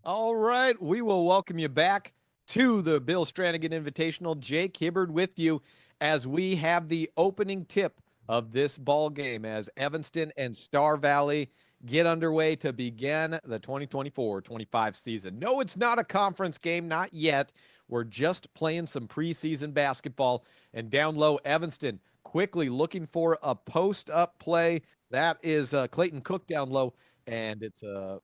All right, we will welcome you back to the Bill Stranigan Invitational. Jake Hibbard with you as we have the opening tip of this ball game as Evanston and Star Valley get underway to begin the 2024-25 season. No, it's not a conference game, not yet. We're just playing some preseason basketball, and down low, Evanston quickly looking for a post-up play. That is Clayton Cook down low, and it's a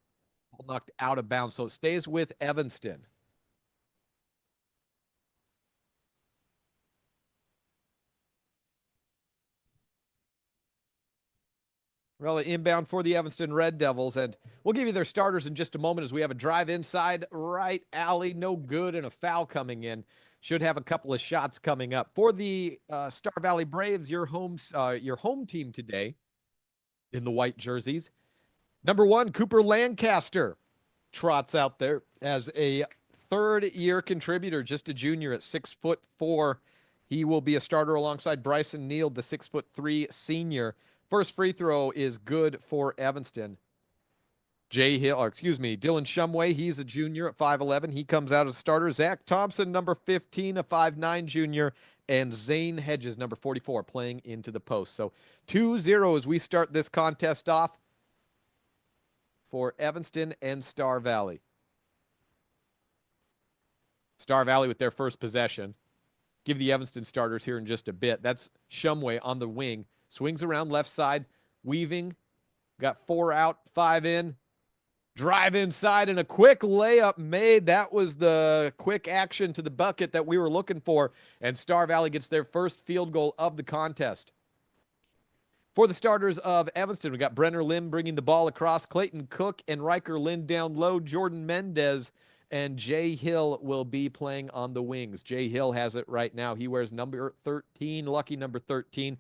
knocked out of bounds. So it stays with Evanston. Well, inbound for the Evanston Red Devils, and we'll give you their starters in just a moment as we have a drive inside right alley, no good, and a foul coming in. Should have a couple of shots coming up for the Star Valley Braves. Your home team today in the white jerseys. Number one, Cooper Lancaster trots out there as a third-year contributor, just a junior at 6'4". He will be a starter alongside Bryson Neal, the 6'3" senior. First free throw is good for Evanston. Dylan Shumway, he's a junior at 5'11". He comes out as starter. Zach Thompson, number 15, a 5'9" junior, and Zane Hedges, number 44, playing into the post. So 2-0 as we start this contest off for Evanston and Star Valley. Star Valley with their first possession. Give the Evanston starters here in just a bit. That's Shumway on the wing. Swings around left side, weaving. Got 4 out, 5 in. Drive inside and a quick layup made. That was the quick action to the bucket that we were looking for. And Star Valley gets their first field goal of the contest. For the starters of Evanston, we got Brenner Lim bringing the ball across. Clayton Cook and Riker Lynn down low. Jordan Mendez and Jay Hill will be playing on the wings. Jay Hill has it right now. He wears number 13, lucky number 13.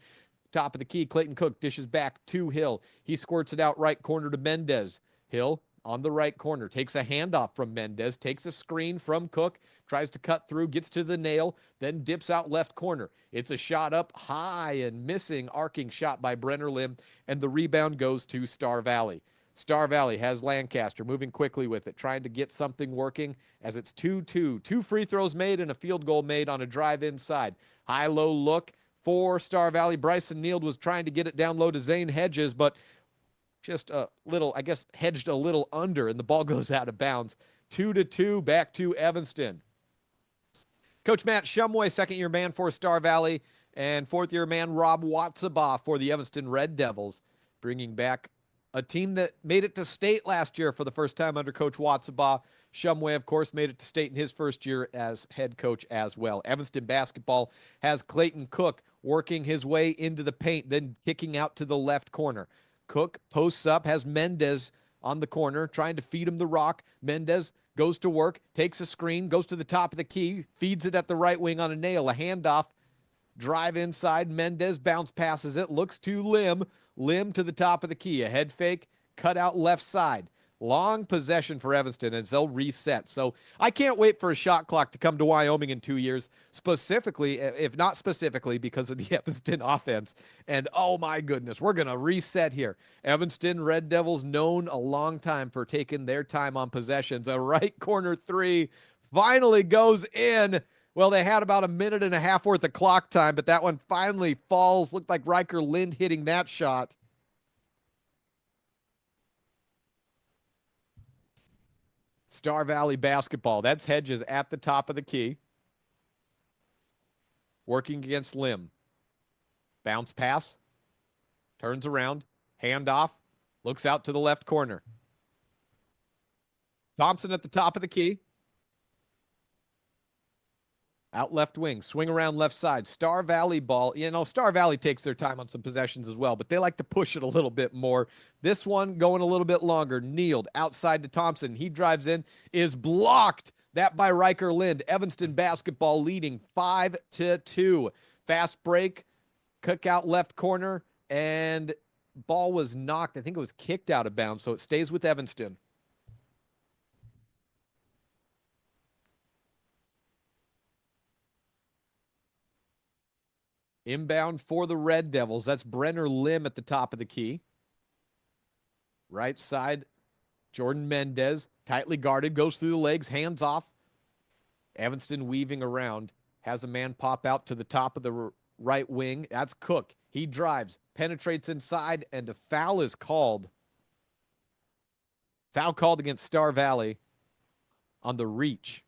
Top of the key, Clayton Cook dishes back to Hill. He squirts it out right corner to Mendez. Hill on the right corner takes a handoff from Mendez, takes a screen from Cook, tries to cut through, gets to the nail, then dips out left corner. It's a shot up high and missing, arcing shot by Brenner Lim, and the rebound goes to Star Valley. Star Valley has Lancaster moving quickly with it, trying to get something working as it's 2-2. 2 free throws made and a field goal made on a drive inside. High-low look for Star Valley. Bryson Neal was trying to get it down low to Zane Hedges, but just a little, I guess, hedged a little under, and the ball goes out of bounds. 2-2, back to Evanston. Coach Matt Shumway, second-year man for Star Valley, and fourth-year man Rob Watsabaugh for the Evanston Red Devils, bringing back a team that made it to state last year for the first time under Coach Watsabaugh. Shumway, of course, made it to state in his first year as head coach as well. Evanston basketball has Clayton Cook working his way into the paint, then kicking out to the left corner. Cook posts up, has Mendez on the corner, trying to feed him the rock. Mendez goes to work, takes a screen, goes to the top of the key, feeds it at the right wing on a nail, a handoff. Drive inside. Mendez bounce passes it. Looks to Lim. Lim to the top of the key. A head fake. Cut out left side. Long possession for Evanston as they'll reset. So I can't wait for a shot clock to come to Wyoming in 2 years, specifically, if not specifically, because of the Evanston offense. And oh my goodness, we're going to reset here. Evanston Red Devils known a long time for taking their time on possessions. A right corner three finally goes in. Well, they had about a minute and a half worth of clock time, but that one finally falls. Looked like Riker Lind hitting that shot. Star Valley basketball. That's Hedges at the top of the key. Working against Lim. Bounce pass. Turns around. Handoff. Looks out to the left corner. Thompson at the top of the key. Out left wing, swing around left side. Star Valley ball. You know, Star Valley takes their time on some possessions as well, but they like to push it a little bit more. This one going a little bit longer. Kneeled outside to Thompson. He drives in, is blocked. That by Riker Lind. Evanston basketball leading 5-2. Fast break, cook out left corner, and ball was knocked. I think it was kicked out of bounds, so it stays with Evanston. Inbound for the Red Devils. That's Brenner Lim at the top of the key. Right side Jordan Mendez, tightly guarded, goes through the legs, hands off. Evanston weaving around, has a man pop out to the top of the right wing. That's Cook. He drives, penetrates inside, and a foul is called. Foul called against Star Valley on the reach.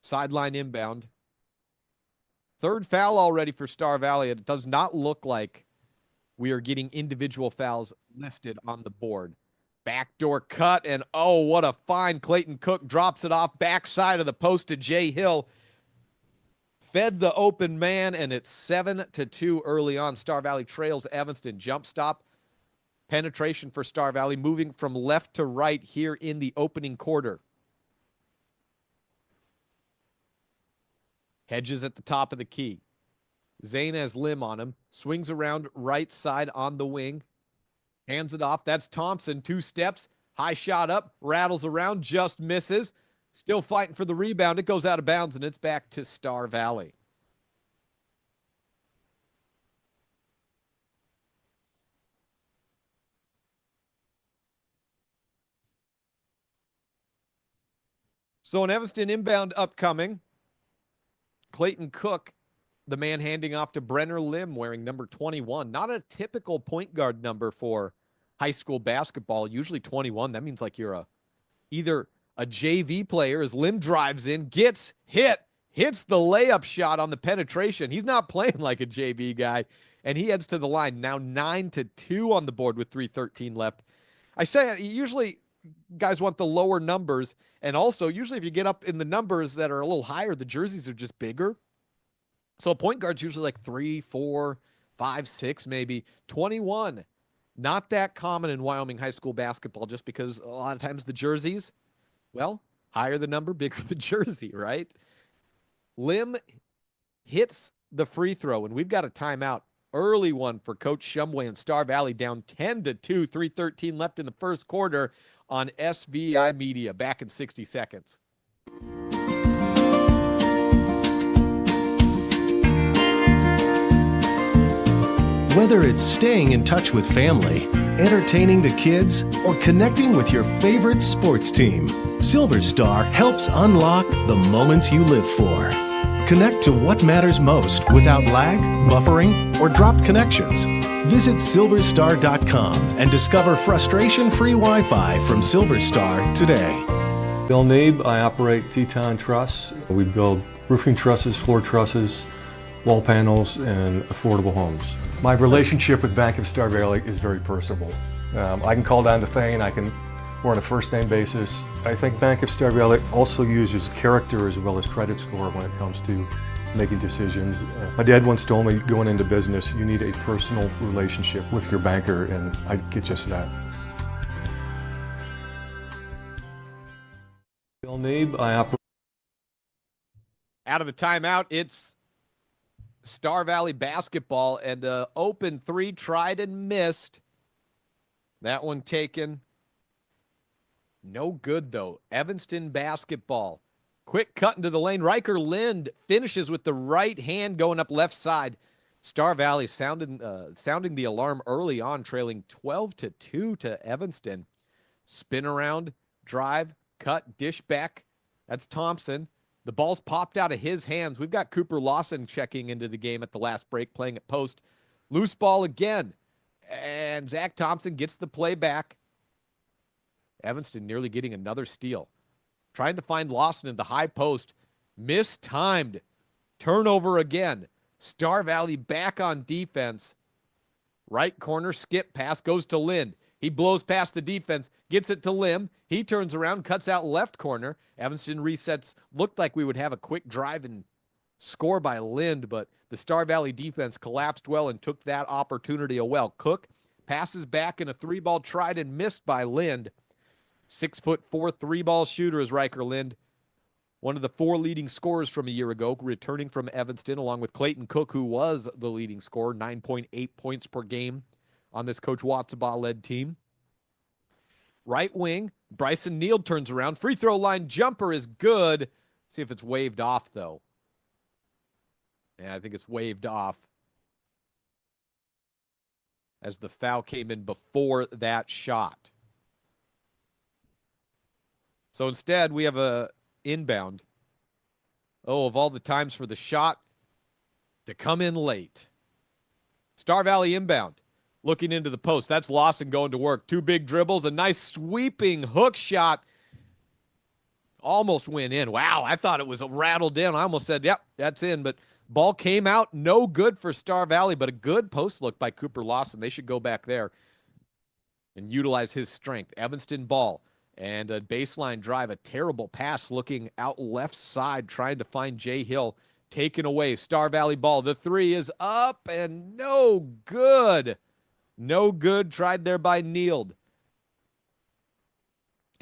Sideline inbound. Third foul already for Star Valley. It does not look like we are getting individual fouls listed on the board. Backdoor cut, and oh, what a find. Clayton Cook drops it off backside of the post to Jay Hill. Fed the open man, and it's 7-2 early on. Star Valley trails Evanston. Jump stop. Penetration for Star Valley, moving from left to right here in the opening quarter. Hedges at the top of the key. Zane has Lim on him. Swings around right side on the wing. Hands it off. That's Thompson. 2 steps. High shot up. Rattles around. Just misses. Still fighting for the rebound. It goes out of bounds, and it's back to Star Valley. So an Evanston inbound upcoming. Clayton Cook, the man handing off to Brenner Lim, wearing number 21. Not a typical point guard number for high school basketball. Usually 21. That means like you're either a JV player as Lim drives in, gets hit, hits the layup shot on the penetration. He's not playing like a JV guy, and he heads to the line. Now 9-2 on the board with 3:13 left. I say usually guys want the lower numbers, and also usually if you get up in the numbers that are a little higher, the jerseys are just bigger. So a point guard's usually like 3, 4, 5, 6, maybe 21. Not that common in Wyoming high school basketball, just because a lot of times the jerseys, well, higher the number, bigger the jersey, right? Lim hits the free throw, and we've got a timeout. Early one for Coach Shumway and Star Valley, down 10-2, 3:13 left in the first quarter on SVI Media. Back in 60 seconds. Whether it's staying in touch with family, entertaining the kids, or connecting with your favorite sports team, Silver Star helps unlock the moments you live for. Connect to what matters most without lag, buffering, or dropped connections. Visit silverstar.com and discover frustration-free Wi-Fi from Silver Star today. Bill Neeb, I operate Teton Truss. We build roofing trusses, floor trusses, wall panels, and affordable homes. My relationship with Bank of Star Valley is very personable. I can call down to Thane, we're on a first name basis. I think Bank of Star Valley also uses character as well as credit score when it comes to making decisions. My dad once told me, going into business, you need a personal relationship with your banker, and I get just that. Bill Neeb, I operate. Out of the timeout, it's Star Valley basketball, and open 3 tried and missed. That one taken. No good, though. Evanston basketball. Quick cut into the lane. Riker Lind finishes with the right hand going up left side. Star Valley sounding the alarm early on, trailing 12-2 to Evanston. Spin around, drive, cut, dish back. That's Thompson. The ball's popped out of his hands. We've got Cooper Lawson checking into the game at the last break, playing at post. Loose ball again. And Zach Thompson gets the play back. Evanston nearly getting another steal. Trying to find Lawson in the high post. Mistimed. Turnover again. Star Valley back on defense. Right corner, skip pass, goes to Lind. He blows past the defense, gets it to Lim. He turns around, cuts out left corner. Evanston resets. Looked like we would have a quick drive and score by Lind, but the Star Valley defense collapsed well and took that opportunity well. Cook passes back in a 3-ball tried and missed by Lind. 6'4" 3-ball shooter is Riker Lind. One of the 4 leading scorers from a year ago, returning from Evanston, along with Clayton Cook, who was the leading scorer, 9.8 points per game on this Coach Watsabaugh-led team. Right wing, Bryson Neal turns around. Free throw line jumper is good. See if it's waved off, though. Yeah, I think it's waved off. as the foul came in before that shot. So instead, we have a inbound. Oh, of all the times for the shot to come in late. Star Valley inbound. Looking into the post. That's Lawson going to work. 2 big dribbles. A nice sweeping hook shot. Almost went in. Wow, I thought it was rattled in. I almost said, yep, that's in. But ball came out. No good for Star Valley, but a good post look by Cooper Lawson. They should go back there and utilize his strength. Evanston ball. And a baseline drive, a terrible pass looking out left side, trying to find Jay Hill. Taken away. Star Valley ball. The 3 is up and no good. No good. Tried there by Neild.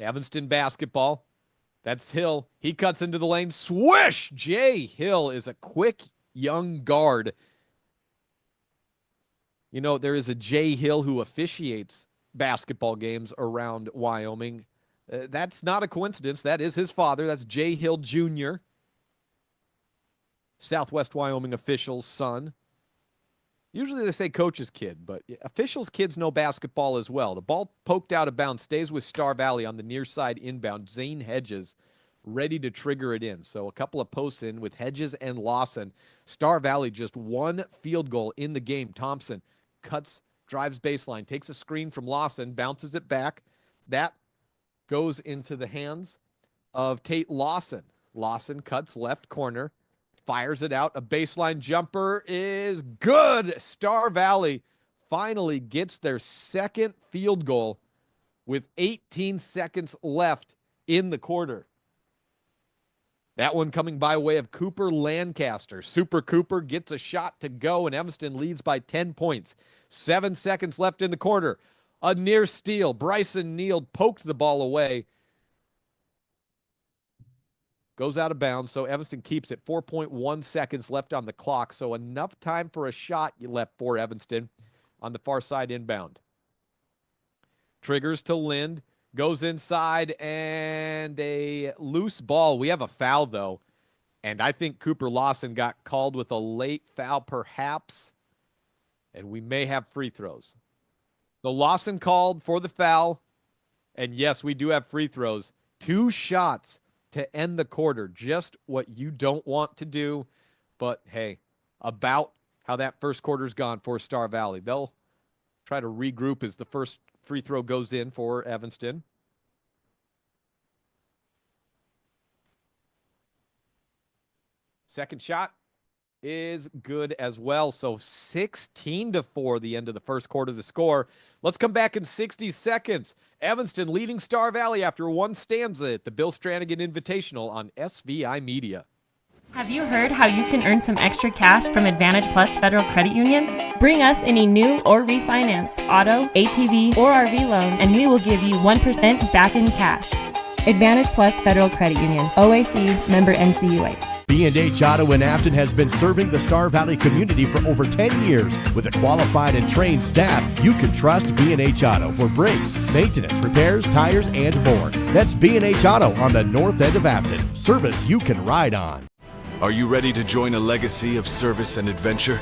Evanston basketball. That's Hill. He cuts into the lane. Swish! Jay Hill is a quick young guard. You know, there is a Jay Hill who officiates basketball games around Wyoming. That's not a coincidence. That is his father. That's Jay Hill Jr., Southwest Wyoming official's son. Usually they say coach's kid, but officials' kids know basketball as well. The ball poked out of bounds, stays with Star Valley on the near side inbound. Zane Hedges ready to trigger it in. So a couple of posts in with Hedges and Lawson. Star Valley just 1 field goal in the game. Thompson cuts, drives baseline, takes a screen from Lawson, bounces it back. That goes into the hands of Tate Lawson. Lawson cuts left corner, fires it out. A baseline jumper is good. Star Valley finally gets their second field goal with 18 seconds left in the quarter. That one coming by way of Cooper Lancaster. Super Cooper gets a shot to go, and Evanston leads by 10 points. 7 seconds left in the quarter. A near steal. Bryson Neild poked the ball away. Goes out of bounds, so Evanston keeps it. 4.1 seconds left on the clock, so enough time for a shot left for Evanston on the far side inbound. Triggers to Lind. Goes inside, and a loose ball. We have a foul, though, and I think Cooper Lawson got called with a late foul, perhaps, and we may have free throws. So Lawson called for the foul, and yes, we do have free throws. 2 shots to end the quarter. Just what you don't want to do, but hey, about how that first quarter's gone for Star Valley. They'll try to regroup as the first free throw goes in for Evanston. Second shot is good as well. So 16-4 the end of the first quarter, the score. Let's come back in 60 seconds. Evanston leading Star Valley after 1 stanza at the Bill Stranigan Invitational on SVI Media. Have you heard how you can earn some extra cash from Advantage Plus Federal Credit Union? Bring us any new or refinanced auto, ATV, or RV loan, and we will give you 1% back in cash. Advantage Plus Federal Credit Union, OAC, member NCUA. B&H Auto in Afton has been serving the Star Valley community for over 10 years. With a qualified and trained staff, you can trust B&H Auto for brakes, maintenance, repairs, tires, and more. That's B&H Auto on the north end of Afton. Service you can ride on. Are you ready to join a legacy of service and adventure?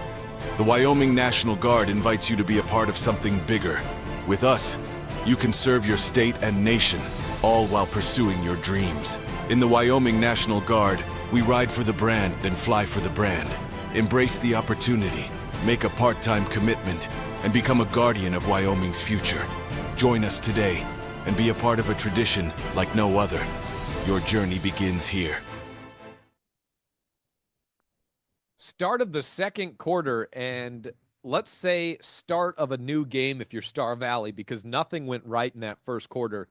The Wyoming National Guard invites you to be a part of something bigger. With us, you can serve your state and nation, all while pursuing your dreams. In the Wyoming National Guard, we ride for the brand and fly for the brand. Embrace the opportunity, make a part-time commitment, and become a guardian of Wyoming's future. Join us today and be a part of a tradition like no other. Your journey begins here. Start of the second quarter, and let's say start of a new game if you're Star Valley, because nothing went right in that first quarter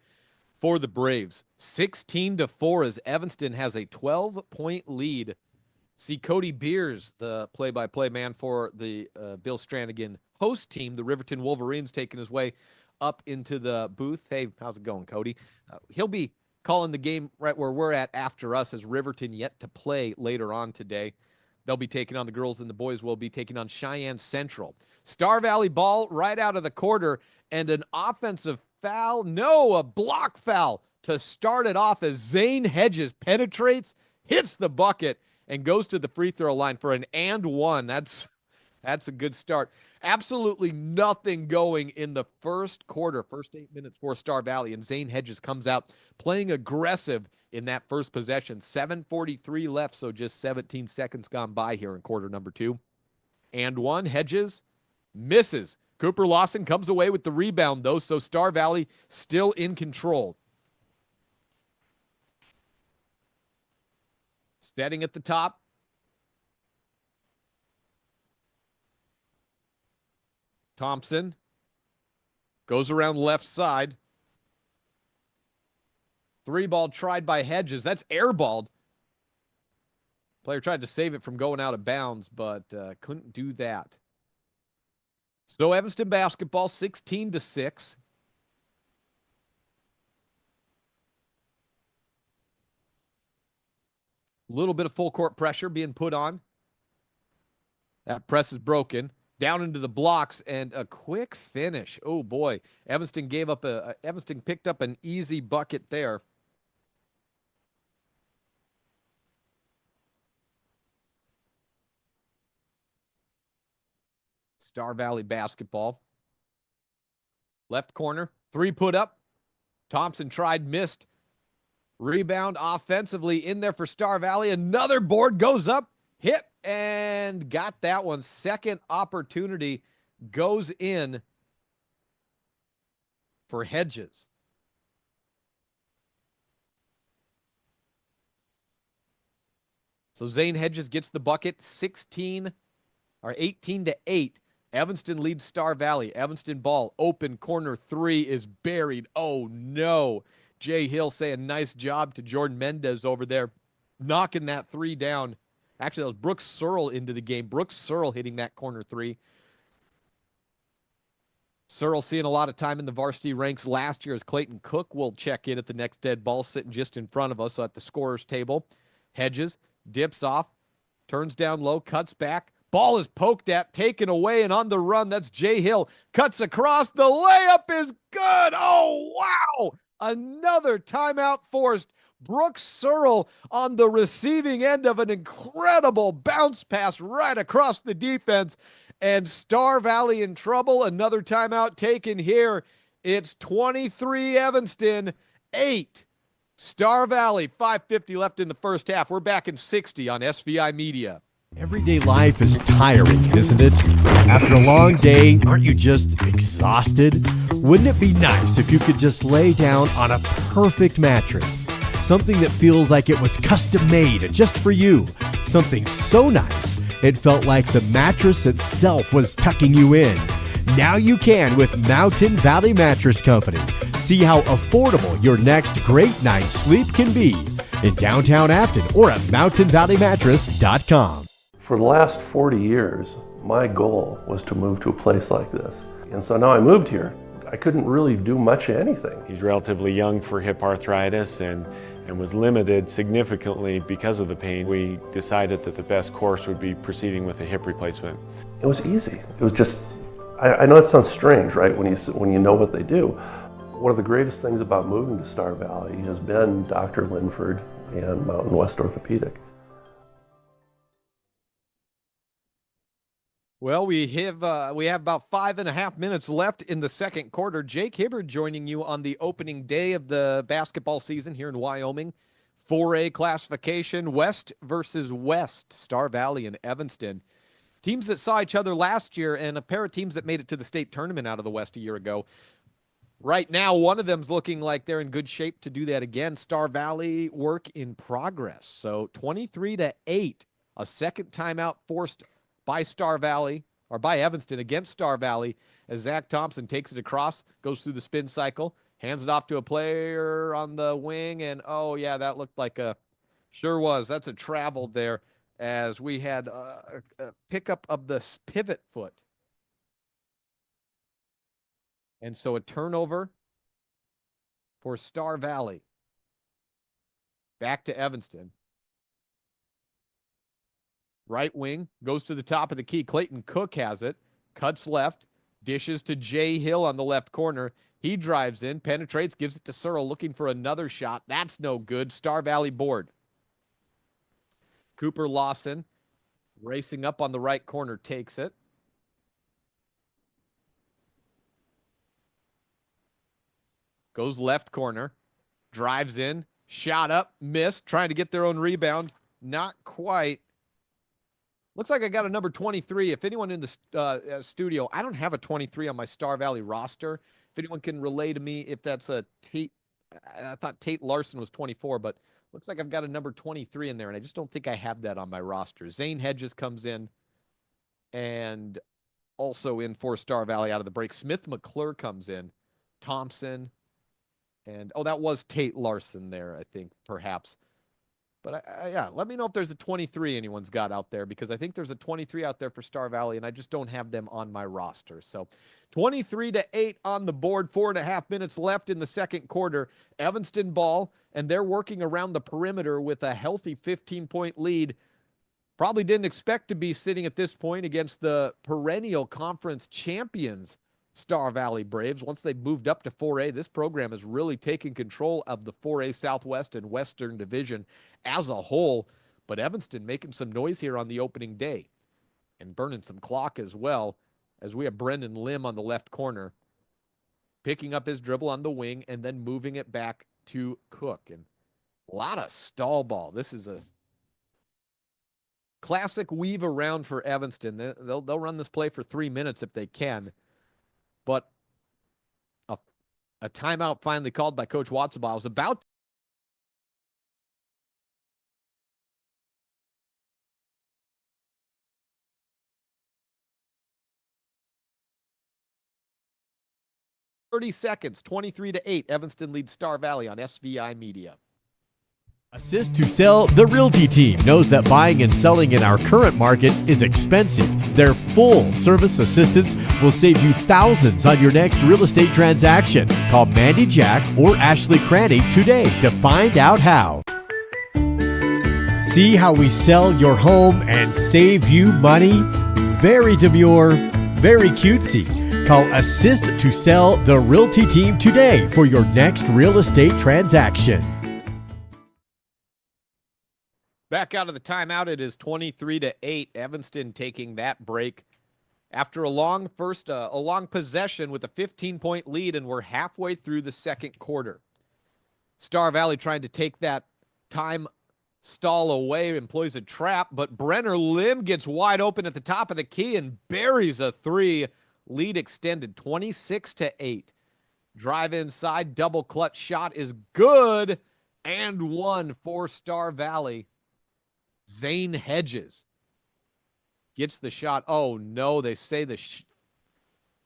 for the Braves. 16-4 as Evanston has a 12-point lead. See Cody Beers, the play-by-play man for the Bill Stranigan host team, the Riverton Wolverines, taking his way up into the booth. Hey, how's it going, Cody? He'll be calling the game right where we're at after us, as Riverton yet to play later on today. They'll be taking on the girls, and the boys will be taking on Cheyenne Central. Star Valley ball right out of the quarter, and an offensive foul. No, a block foul to start it off as Zane Hedges penetrates, hits the bucket, and goes to the free throw line for an and one. That's That's a good start. Absolutely nothing going in the first quarter, first 8 minutes for Star Valley, and Zane Hedges comes out playing aggressive in that first possession. 7:43 left, so just 17 seconds gone by here in quarter number 2. And one, Hedges misses. Cooper Lawson comes away with the rebound, though, so Star Valley still in control. Setting at the top. Thompson goes around left side. 3-ball tried by Hedges. That's airballed. Player tried to save it from going out of bounds, but couldn't do that. So Evanston basketball 16-6. A little bit of full court pressure being put on. That press is broken. Down into the blocks and a quick finish. Oh boy, Evanston Evanston picked up an easy bucket there. Star Valley basketball. Left corner, 3 put up. Thompson tried, missed. Rebound offensively in there for Star Valley. Another board goes up, hit, and got that one. Second opportunity goes in for Hedges. So Zane Hedges gets the bucket, 18-8. Evanston leads Star Valley. Evanston ball, open corner 3 is buried. Oh no. Jay Hill saying nice job to Jordan Mendez over there, knocking that 3 down. Actually, that was Brooks Searle into the game. Brooks Searle hitting that corner 3. Searle seeing a lot of time in the varsity ranks last year as Clayton Cook will check in at the next dead ball, sitting just in front of us at the scorer's table. Hedges dips off, turns down low, cuts back. Ball is poked at, taken away, and on the run, that's Jay Hill. Cuts across, the layup is good. Oh, wow. Another timeout forced. Brooks Searle on the receiving end of an incredible bounce pass right across the defense. And Star Valley in trouble. Another timeout taken here. It's 23 Evanston, 8 Star Valley. 5:50 left in the first half. We're back in 60 on SVI Media. Everyday life is tiring, isn't it? After a long day, aren't you just exhausted? Wouldn't it be nice if you could just lay down on a perfect mattress? Something that feels like it was custom made just for you. Something so nice, it felt like the mattress itself was tucking you in. Now you can with Mountain Valley Mattress Company. See how affordable your next great night's sleep can be in downtown Afton or at mountainvalleymattress.com. For the last 40 years, my goal was to move to a place like this. And so now I moved here. I couldn't really do much of anything. He's relatively young for hip arthritis and was limited significantly because of the pain. We decided that the best course would be proceeding with a hip replacement. It was easy. It was just, I know it sounds strange, right, when you know what they do. One of the greatest things about moving to Star Valley has been Dr. Linford and Mountain West Orthopedic. Well, we have about 5.5 minutes left in the second quarter. Jake Hibbard joining you on the opening day of the basketball season here in Wyoming. 4A classification, West versus West, Star Valley and Evanston. Teams that saw each other last year and a pair of teams that made it to the state tournament out of the West a year ago. Right now, one of them's looking like they're in good shape to do that again. Star Valley, work in progress. So 23-8, a second timeout forced by Star Valley, or by Evanston against Star Valley, as Zach Thompson takes it across, goes through the spin cycle, hands it off to a player on the wing, and oh yeah, that looked like sure was. That's a travel there, as we had a pickup of the pivot foot. And so a turnover for Star Valley. Back to Evanston. Right wing, goes to the top of the key. Clayton Cook has it, cuts left, dishes to Jay Hill on the left corner. He drives in, penetrates, gives it to Searle, looking for another shot. That's no good. Star Valley board. Cooper Lawson, racing up on the right corner, takes it. Goes left corner. Drives in. Shot up. Missed. Trying to get their own rebound. Not quite. Looks like I got a number 23. If anyone in the studio, I don't have a 23 on my Star Valley roster. If anyone can relay to me if that's a Tate. I thought Tate Larson was 24, but looks like I've got a number 23 in there, and I just don't think I have that on my roster. Zane Hedges comes in, and also in for Star Valley out of the break. Smith McClure comes in. Thompson. And, that was Tate Larson there, I think, perhaps. But, yeah, let me know if there's a 23 anyone's got out there, because I think there's a 23 out there for Star Valley, and I just don't have them on my roster. So 23-8 on the board, 4.5 minutes left in the second quarter. Evanston ball, and they're working around the perimeter with a healthy 15-point lead. Probably didn't expect to be sitting at this point against the perennial conference champions, Star Valley Braves. Once they moved up to 4A, this program has really taken control of the 4A Southwest and Western Division as a whole. But Evanston making some noise here on the opening day and burning some clock as well, as we have Brendan Lim on the left corner, picking up his dribble on the wing and then moving it back to Cook. And a lot of stall ball. This is a classic weave around for Evanston. They'll run this play for 3 minutes if they can. But a timeout finally called by Coach Watsabaugh. Was about 30 seconds, 23-8. Evanston leads Star Valley on SVI Media. Assist to Sell, the Realty team, knows that buying and selling in our current market is expensive. Their full service assistance will save you thousands on your next real estate transaction. Call Mandy Jack or Ashley Cranny today to find out how. See how we sell your home and save you money? Very demure, very cutesy. Call Assist to Sell, the Realty team today for your next real estate transaction. Back out of the timeout, it is 23-8. Evanston taking that break after a long possession with a 15-point lead, and we're halfway through the second quarter. Star Valley trying to take that time stall away, employs a trap, but Brenner Lim gets wide open at the top of the key and buries a three. Lead extended 26-8. Drive inside, double clutch shot is good, and one for Star Valley. Zane Hedges gets the shot. Oh, no, they say the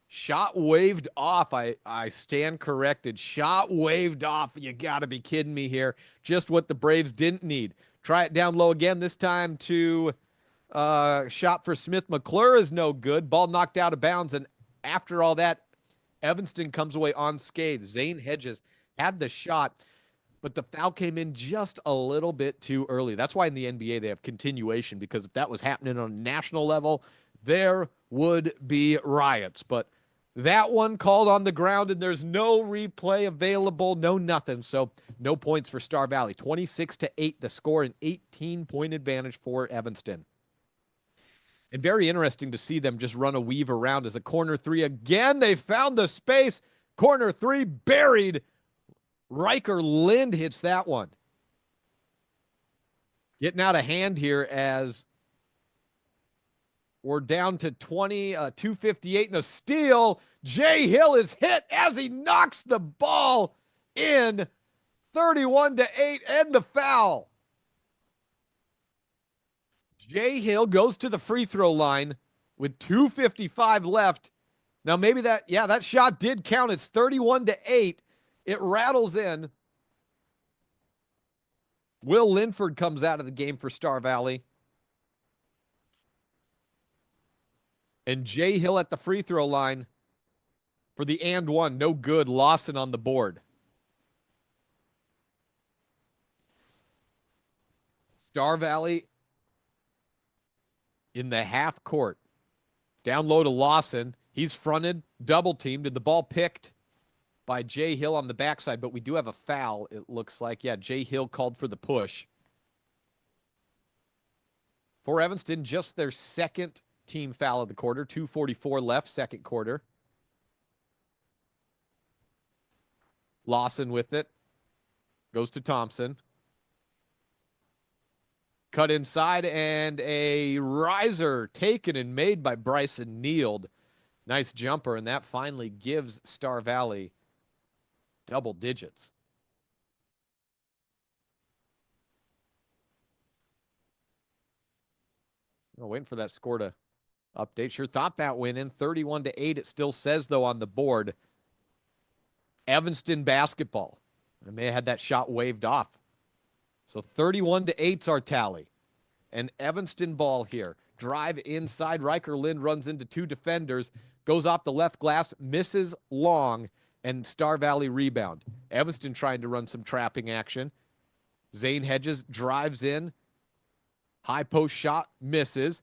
shot waved off. I stand corrected. Shot waved off. You got to be kidding me here. Just what the Braves didn't need. Try it down low again, this time to shot for Smith McClure is no good. Ball knocked out of bounds, and after all that, Evanston comes away unscathed. Zane Hedges had the shot, but the foul came in just a little bit too early. That's why in the NBA they have continuation, because if that was happening on a national level, there would be riots. But that one called on the ground, and there's no replay available, no nothing. So no points for Star Valley. 26-8 the score, an 18-point advantage for Evanston. And very interesting to see them just run a weave around as a corner three. Again, they found the space. Corner three buried. Riker Lind hits that one. Getting out of hand here as we're down to 2:58 and a steal. Jay Hill is hit as he knocks the ball in. 31-8 and the foul. Jay Hill goes to the free throw line with 2:55 left. Now maybe that shot did count. It's 31-8. It rattles in. Will Linford comes out of the game for Star Valley. And Jay Hill at the free throw line for the and one. No good. Lawson on the board. Star Valley in the half court. Down low to Lawson. He's fronted, double teamed, and the ball picked by Jay Hill on the backside, but we do have a foul, it looks like. Yeah, Jay Hill called for the push. For Evanston, just their second team foul of the quarter. 2:44 left, second quarter. Lawson with it. Goes to Thompson. Cut inside, and a riser taken and made by Bryson Neild. Nice jumper, and that finally gives Star Valley double digits. I'm waiting for that score to update. Sure thought that went in. 31-8. It still says, though, on the board, Evanston basketball. I may have had that shot waved off. So 31-8's our tally. And Evanston ball here. Drive inside. Riker Lind runs into two defenders. Goes off the left glass. Misses long. And Star Valley rebound. Evanston trying to run some trapping action. Zane Hedges drives in. High post shot. Misses.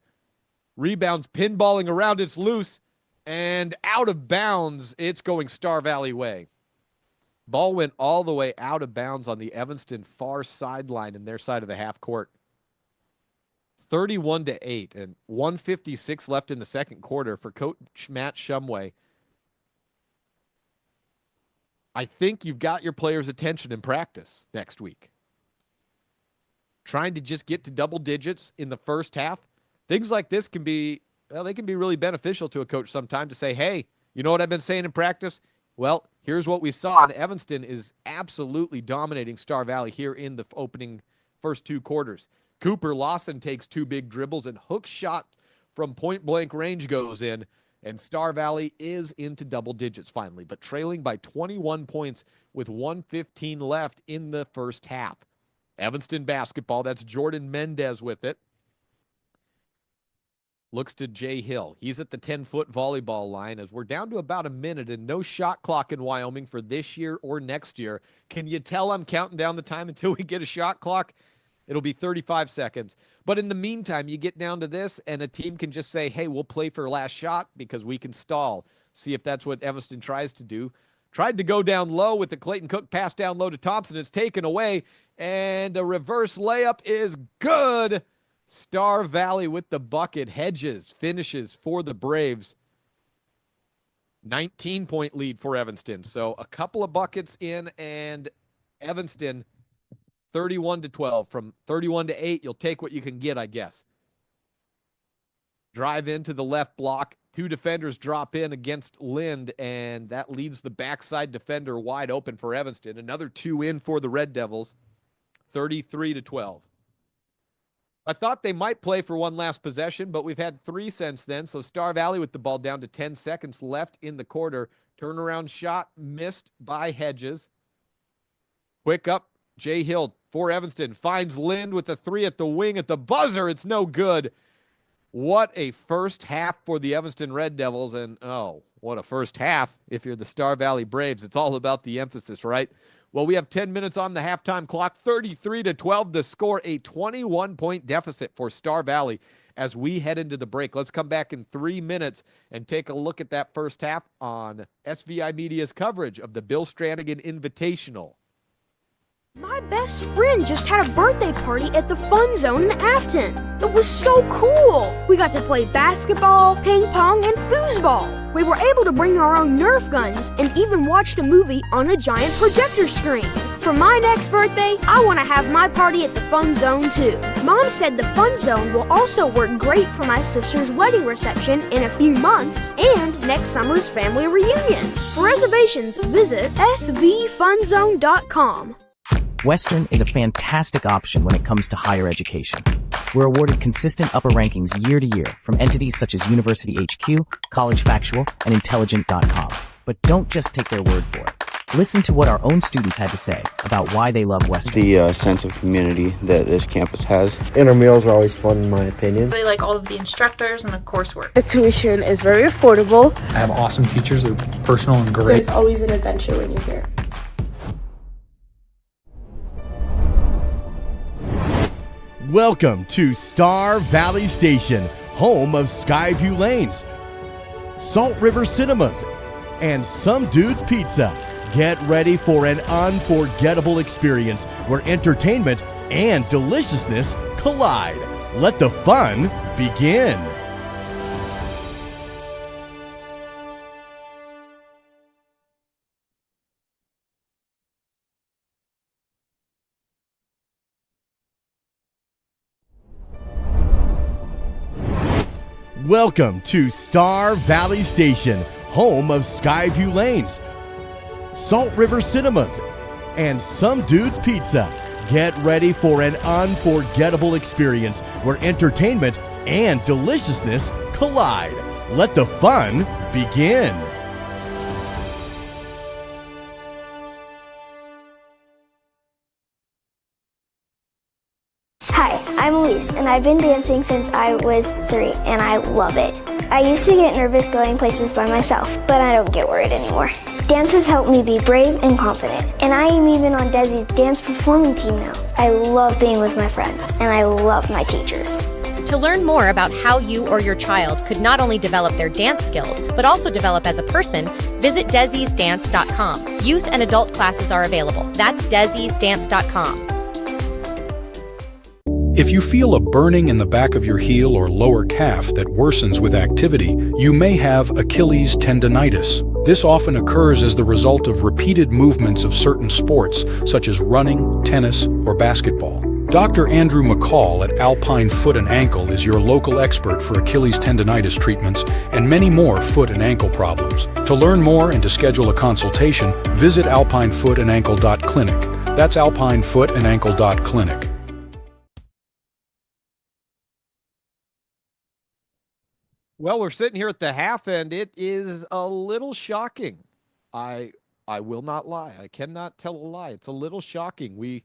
Rebounds pinballing around. It's loose. And out of bounds. It's going Star Valley way. Ball went all the way out of bounds on the Evanston far sideline in their side of the half court. 31-8 and 1:56 left in the second quarter for Coach Matt Shumway. I think you've got your players' attention in practice next week. Trying to just get to double digits in the first half. Things like this can be, well, they can be really beneficial to a coach sometime to say, hey, you know what I've been saying in practice? Well, here's what we saw. And Evanston is absolutely dominating Star Valley here in the opening first two quarters. Cooper Lawson takes two big dribbles and hook shot from point blank range goes in. And Star Valley is into double digits finally, but trailing by 21 points with 1:15 left in the first half. Evanston basketball, that's Jordan Mendez with it. Looks to Jay Hill. He's at the 10-foot volleyball line as we're down to about a minute and no shot clock in Wyoming for this year or next year. Can you tell I'm counting down the time until we get a shot clock? It'll be 35 seconds. But in the meantime, you get down to this and a team can just say, hey, we'll play for last shot because we can stall. See if that's what Evanston tries to do. Tried to go down low with the Clayton Cook pass down low to Thompson. It's taken away, and a reverse layup is good. Star Valley with the bucket. Hedges finishes for the Braves. 19-point lead for Evanston. So a couple of buckets in, and Evanston 31-12. From 31-8, you'll take what you can get, I guess. Drive into the left block. Two defenders drop in against Lind, and that leaves the backside defender wide open for Evanston. Another two in for the Red Devils. 33-12. I thought they might play for one last possession, but we've had three since then. So Star Valley with the ball down to 10 seconds left in the quarter. Turnaround shot missed by Hedges. Quick up. Jay Hill for Evanston finds Lind with the three at the wing at the buzzer. It's no good. What a first half for the Evanston Red Devils. And, oh, what a first half if you're the Star Valley Braves. It's all about the emphasis, right? Well, we have 10 minutes on the halftime clock. 33-12 the score. A 21-point deficit for Star Valley as we head into the break. Let's come back in 3 minutes and take a look at that first half on SVI Media's coverage of the Bill Stranigan Invitational. My best friend just had a birthday party at the Fun Zone in Afton. It was so cool! We got to play basketball, ping pong, and foosball. We were able to bring our own Nerf guns and even watched a movie on a giant projector screen. For my next birthday, I want to have my party at the Fun Zone too. Mom said the Fun Zone will also work great for my sister's wedding reception in a few months and next summer's family reunion. For reservations, visit svfunzone.com. Western is a fantastic option when it comes to higher education. We're awarded consistent upper rankings year to year from entities such as University HQ, College Factual, and Intelligent.com. But don't just take their word for it. Listen to what our own students had to say about why they love Western. The sense of community that this campus has. And our meals are always fun, in my opinion. They like all of the instructors and the coursework. The tuition is very affordable. I have awesome teachers who are personal and great. There's always an adventure when you're here. Welcome to Star Valley Station, home of Skyview Lanes, Salt River Cinemas, and Some Dude's Pizza. Get ready for an unforgettable experience where entertainment and deliciousness collide. Let the fun begin. Welcome to Star Valley Station, home of Skyview Lanes, Salt River Cinemas, and Some Dude's Pizza. Get ready for an unforgettable experience where entertainment and deliciousness collide. Let the fun begin. Hi, I'm Elise, and I've been dancing since I was 3, and I love it. I used to get nervous going places by myself, but I don't get worried anymore. Dance has helped me be brave and confident, and I am even on Desi's dance performing team now. I love being with my friends, and I love my teachers. To learn more about how you or your child could not only develop their dance skills, but also develop as a person, visit Desi'sDance.com. Youth and adult classes are available. That's Desi'sDance.com. If you feel a burning in the back of your heel or lower calf that worsens with activity, you may have Achilles tendonitis. This often occurs as the result of repeated movements of certain sports, such as running, tennis, or basketball. Dr. Andrew McCall at Alpine Foot and Ankle is your local expert for Achilles tendonitis treatments and many more foot and ankle problems. To learn more and to schedule a consultation, visit alpinefootанdankle.clinic. That's alpinefootанdankle.clinic. Well, we're sitting here at the half, and it is a little shocking. I will not lie. I cannot tell a lie. It's a little shocking. We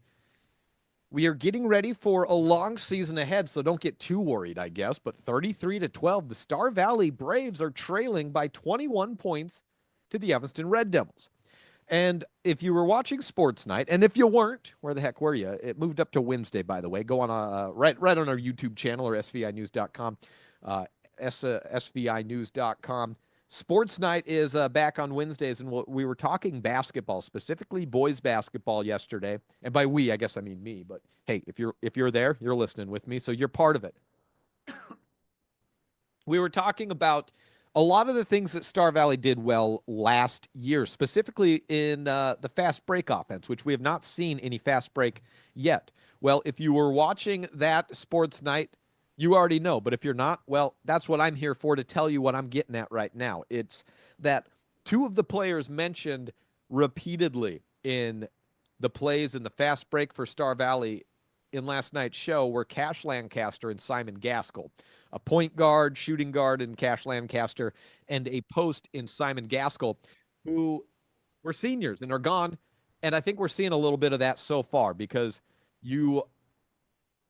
are getting ready for a long season ahead, so don't get too worried, I guess. But 33-12, the Star Valley Braves are trailing by 21 points to the Evanston Red Devils. And if you were watching Sports Night, and if you weren't, where the heck were you? It moved up to Wednesday, by the way. Go on right on our YouTube channel or SVInews.com. SVInews.com. Sports Night is back on Wednesdays, and we were talking basketball, specifically boys basketball yesterday. And by we, I guess I mean me. But hey, if you're there, you're listening with me, so you're part of it. We were talking about a lot of the things that Star Valley did well last year, specifically in the fast break offense, which we have not seen any fast break yet. Well, if you were watching that Sports Night, you already know, but if you're not, well, that's what I'm here for, to tell you what I'm getting at right now. It's that two of the players mentioned repeatedly in the plays in the fast break for Star Valley in last night's show were Cash Lancaster and Simon Gaskell, a point guard, shooting guard in Cash Lancaster, and a post in Simon Gaskell, who were seniors and are gone. And I think we're seeing a little bit of that so far, because you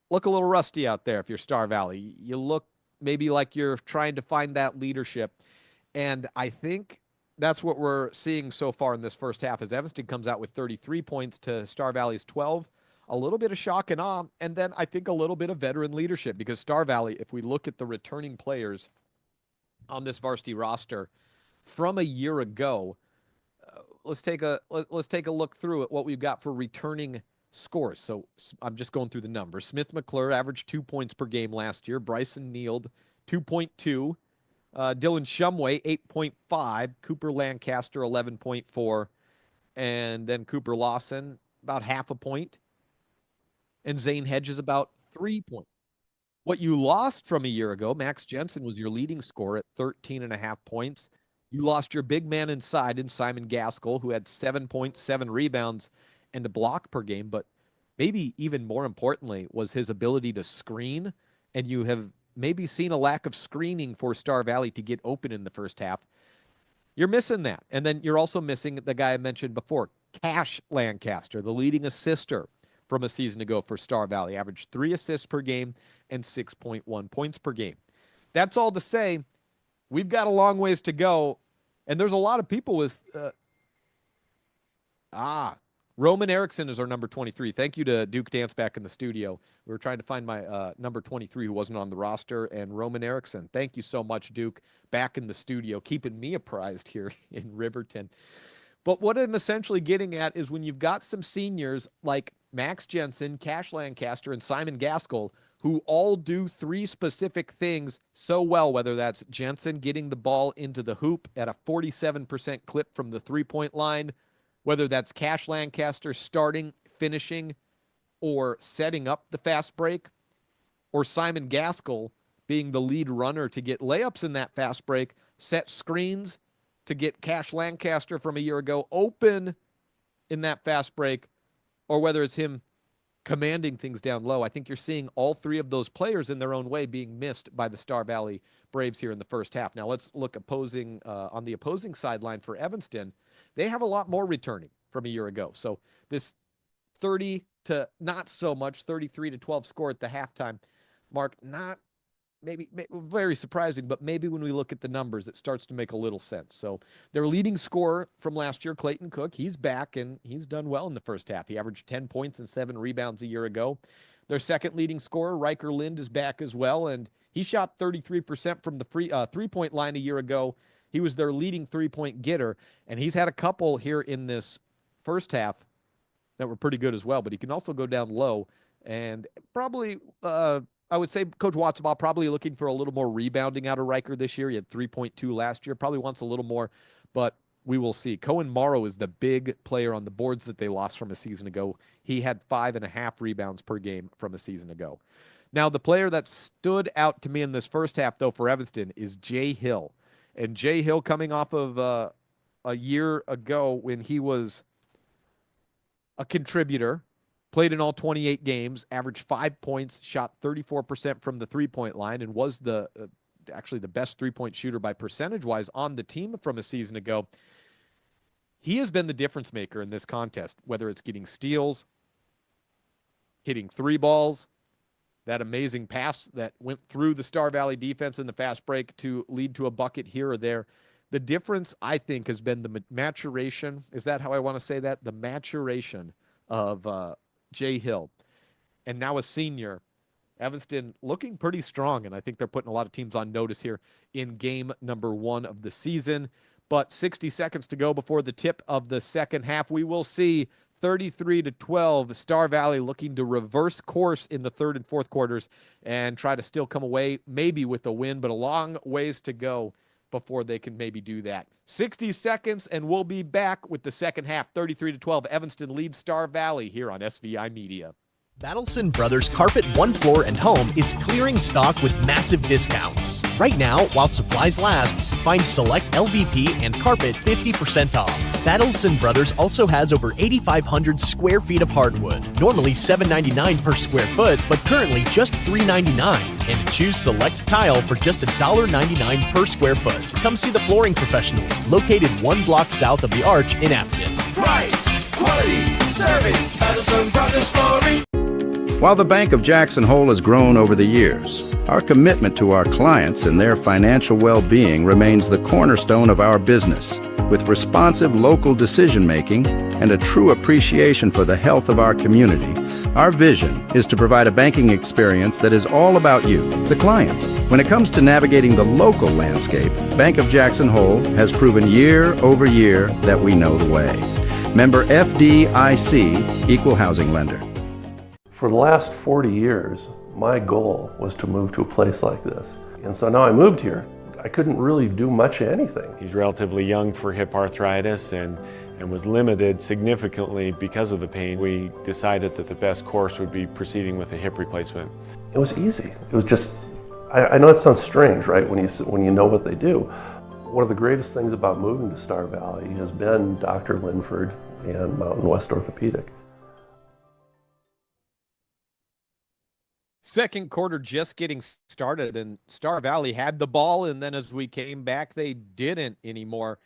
look a little rusty out there if you're Star Valley. You look maybe like you're trying to find that leadership. And I think that's what we're seeing so far in this first half, as Evanston comes out with 33 points to Star Valley's 12. A little bit of shock and awe, and then I think a little bit of veteran leadership, because Star Valley, if we look at the returning players on this varsity roster from a year ago, let's take a look through at what we've got for returning scores. So I'm just going through the numbers. Smith McClure averaged 2 points per game last year. Bryson Neild, 2.2. Dylan Shumway, 8.5. Cooper Lancaster, 11.4. And then Cooper Lawson, about half a point. And Zane Hedges, about 3 points. What you lost from a year ago, Max Jensen was your leading scorer at 13.5 points. You lost your big man inside in Simon Gaskell, who had 7.7 rebounds and a block per game, but maybe even more importantly was his ability to screen, and you have maybe seen a lack of screening for Star Valley to get open in the first half. You're missing that. And then you're also missing the guy I mentioned before, Cash Lancaster, the leading assister from a season ago for Star Valley, averaged 3 assists per game and 6.1 points per game. That's all to say, we've got a long ways to go, and there's a lot of people with Roman Erickson is our number 23. Thank you to Duke Dance back in the studio. We were trying to find my number 23 who wasn't on the roster, and Roman Erickson. Thank you so much, Duke, back in the studio, keeping me apprised here in Riverton. But what I'm essentially getting at is when you've got some seniors like Max Jensen, Cash Lancaster, and Simon Gaskell, who all do 3 specific things so well, whether that's Jensen getting the ball into the hoop at a 47% clip from the three-point line, whether that's Cash Lancaster starting, finishing, or setting up the fast break, or Simon Gaskell being the lead runner to get layups in that fast break, set screens to get Cash Lancaster from a year ago open in that fast break, or whether it's him commanding things down low. I think you're seeing all three of those players in their own way being missed by the Star Valley Braves here in the first half. Now let's look on the opposing sideline for Evanston. They have a lot more returning from a year ago. So this 30 to not so much 33-12 score at the halftime mark, not maybe very surprising, but maybe when we look at the numbers, it starts to make a little sense. So their leading scorer from last year, Clayton Cook, he's back and he's done well in the first half. He averaged 10 points and 7 rebounds a year ago. Their second leading scorer, Riker Lind, is back as well, and he shot 33% from the three-point line a year ago. He was their leading three-point getter, and he's had a couple here in this first half that were pretty good as well, but he can also go down low and probably I would say Coach Wattsbaugh probably looking for a little more rebounding out of Riker this year. He had 3.2 last year. Probably wants a little more, but we will see. Cohen Morrow is the big player on the boards that they lost from a season ago. He had 5.5 rebounds per game from a season ago. Now, the player that stood out to me in this first half, though, for Evanston is Jay Hill. And Jay Hill coming off of a year ago when he was a contributor, played in all 28 games, averaged 5 points, shot 34% from the three-point line, and was actually the best three-point shooter by percentage-wise on the team from a season ago. He has been the difference maker in this contest, whether it's getting steals, hitting three balls, that amazing pass that went through the Star Valley defense in the fast break to lead to a bucket here or there. The difference, I think, has been the maturation. Is that how I want to say that? The maturation of Jay Hill. And now a senior. Evanston looking pretty strong, and I think they're putting a lot of teams on notice here in game number 1 of the season. But 60 seconds to go before the tip of the second half. We will see 33-12, Star Valley looking to reverse course in the third and fourth quarters and try to still come away maybe with a win, but a long ways to go before they can maybe do that. 60 seconds, and we'll be back with the second half. 33-12, Evanston leads Star Valley here on SVI Media. Battleson Brothers Carpet One Floor and Home is clearing stock with massive discounts. Right now, while supplies lasts, find select LVP and carpet 50% off. Battleson Brothers also has over 8,500 square feet of hardwood, normally $7.99 per square foot, but currently just $3.99. And choose select tile for just $1.99 per square foot. Come see the flooring professionals, located 1 block south of the Arch in Afton. Price, quality, service, Battleson Brothers Flooring. While the Bank of Jackson Hole has grown over the years, our commitment to our clients and their financial well-being remains the cornerstone of our business. With responsive local decision-making and a true appreciation for the health of our community, our vision is to provide a banking experience that is all about you, the client. When it comes to navigating the local landscape, Bank of Jackson Hole has proven year over year that we know the way. Member FDIC, Equal Housing Lender. For the last 40 years, my goal was to move to a place like this. And so now I moved here. I couldn't really do much of anything. He's relatively young for hip arthritis and was limited significantly because of the pain. We decided that the best course would be proceeding with a hip replacement. It was easy. It was just, I know it sounds strange, right, when you know what they do. One of the greatest things about moving to Star Valley has been Dr. Linford and Mountain West Orthopedic. Second quarter just getting started, and Star Valley had the ball, and then as we came back, they didn't anymore.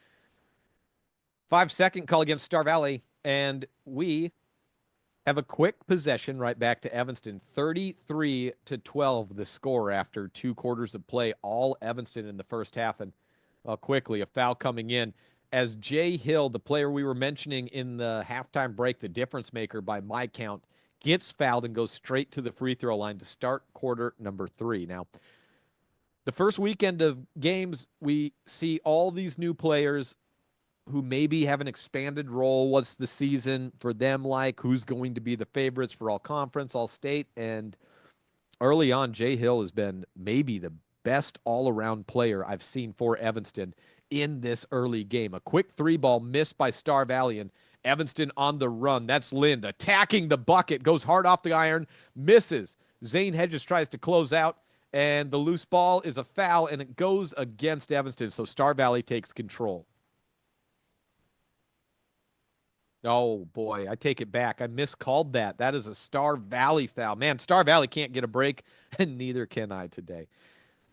5-second call against Star Valley, and we have a quick possession right back to Evanston. 33-12 the score after 2 quarters of play, all Evanston in the first half, and quickly a foul coming in as Jay Hill, the player we were mentioning in the halftime break, the difference maker by my count, gets fouled and goes straight to the free throw line to start quarter number 3. Now, the first weekend of games, we see all these new players who maybe have an expanded role. What's the season for them like? Who's going to be the favorites for all conference, all state? And early on, Jay Hill has been maybe the best all-around player I've seen for Evanston in this early game. A quick 3-ball missed by Star Valley, and Evanston on the run. That's Lind attacking the bucket, goes hard off the iron, misses. Zane Hedges tries to close out, And the loose ball is a foul, and it goes against Evanston. So Star Valley takes control. Oh, boy, I take it back. I miscalled that. That is a Star Valley foul. Man, Star Valley can't get a break, and neither can I today.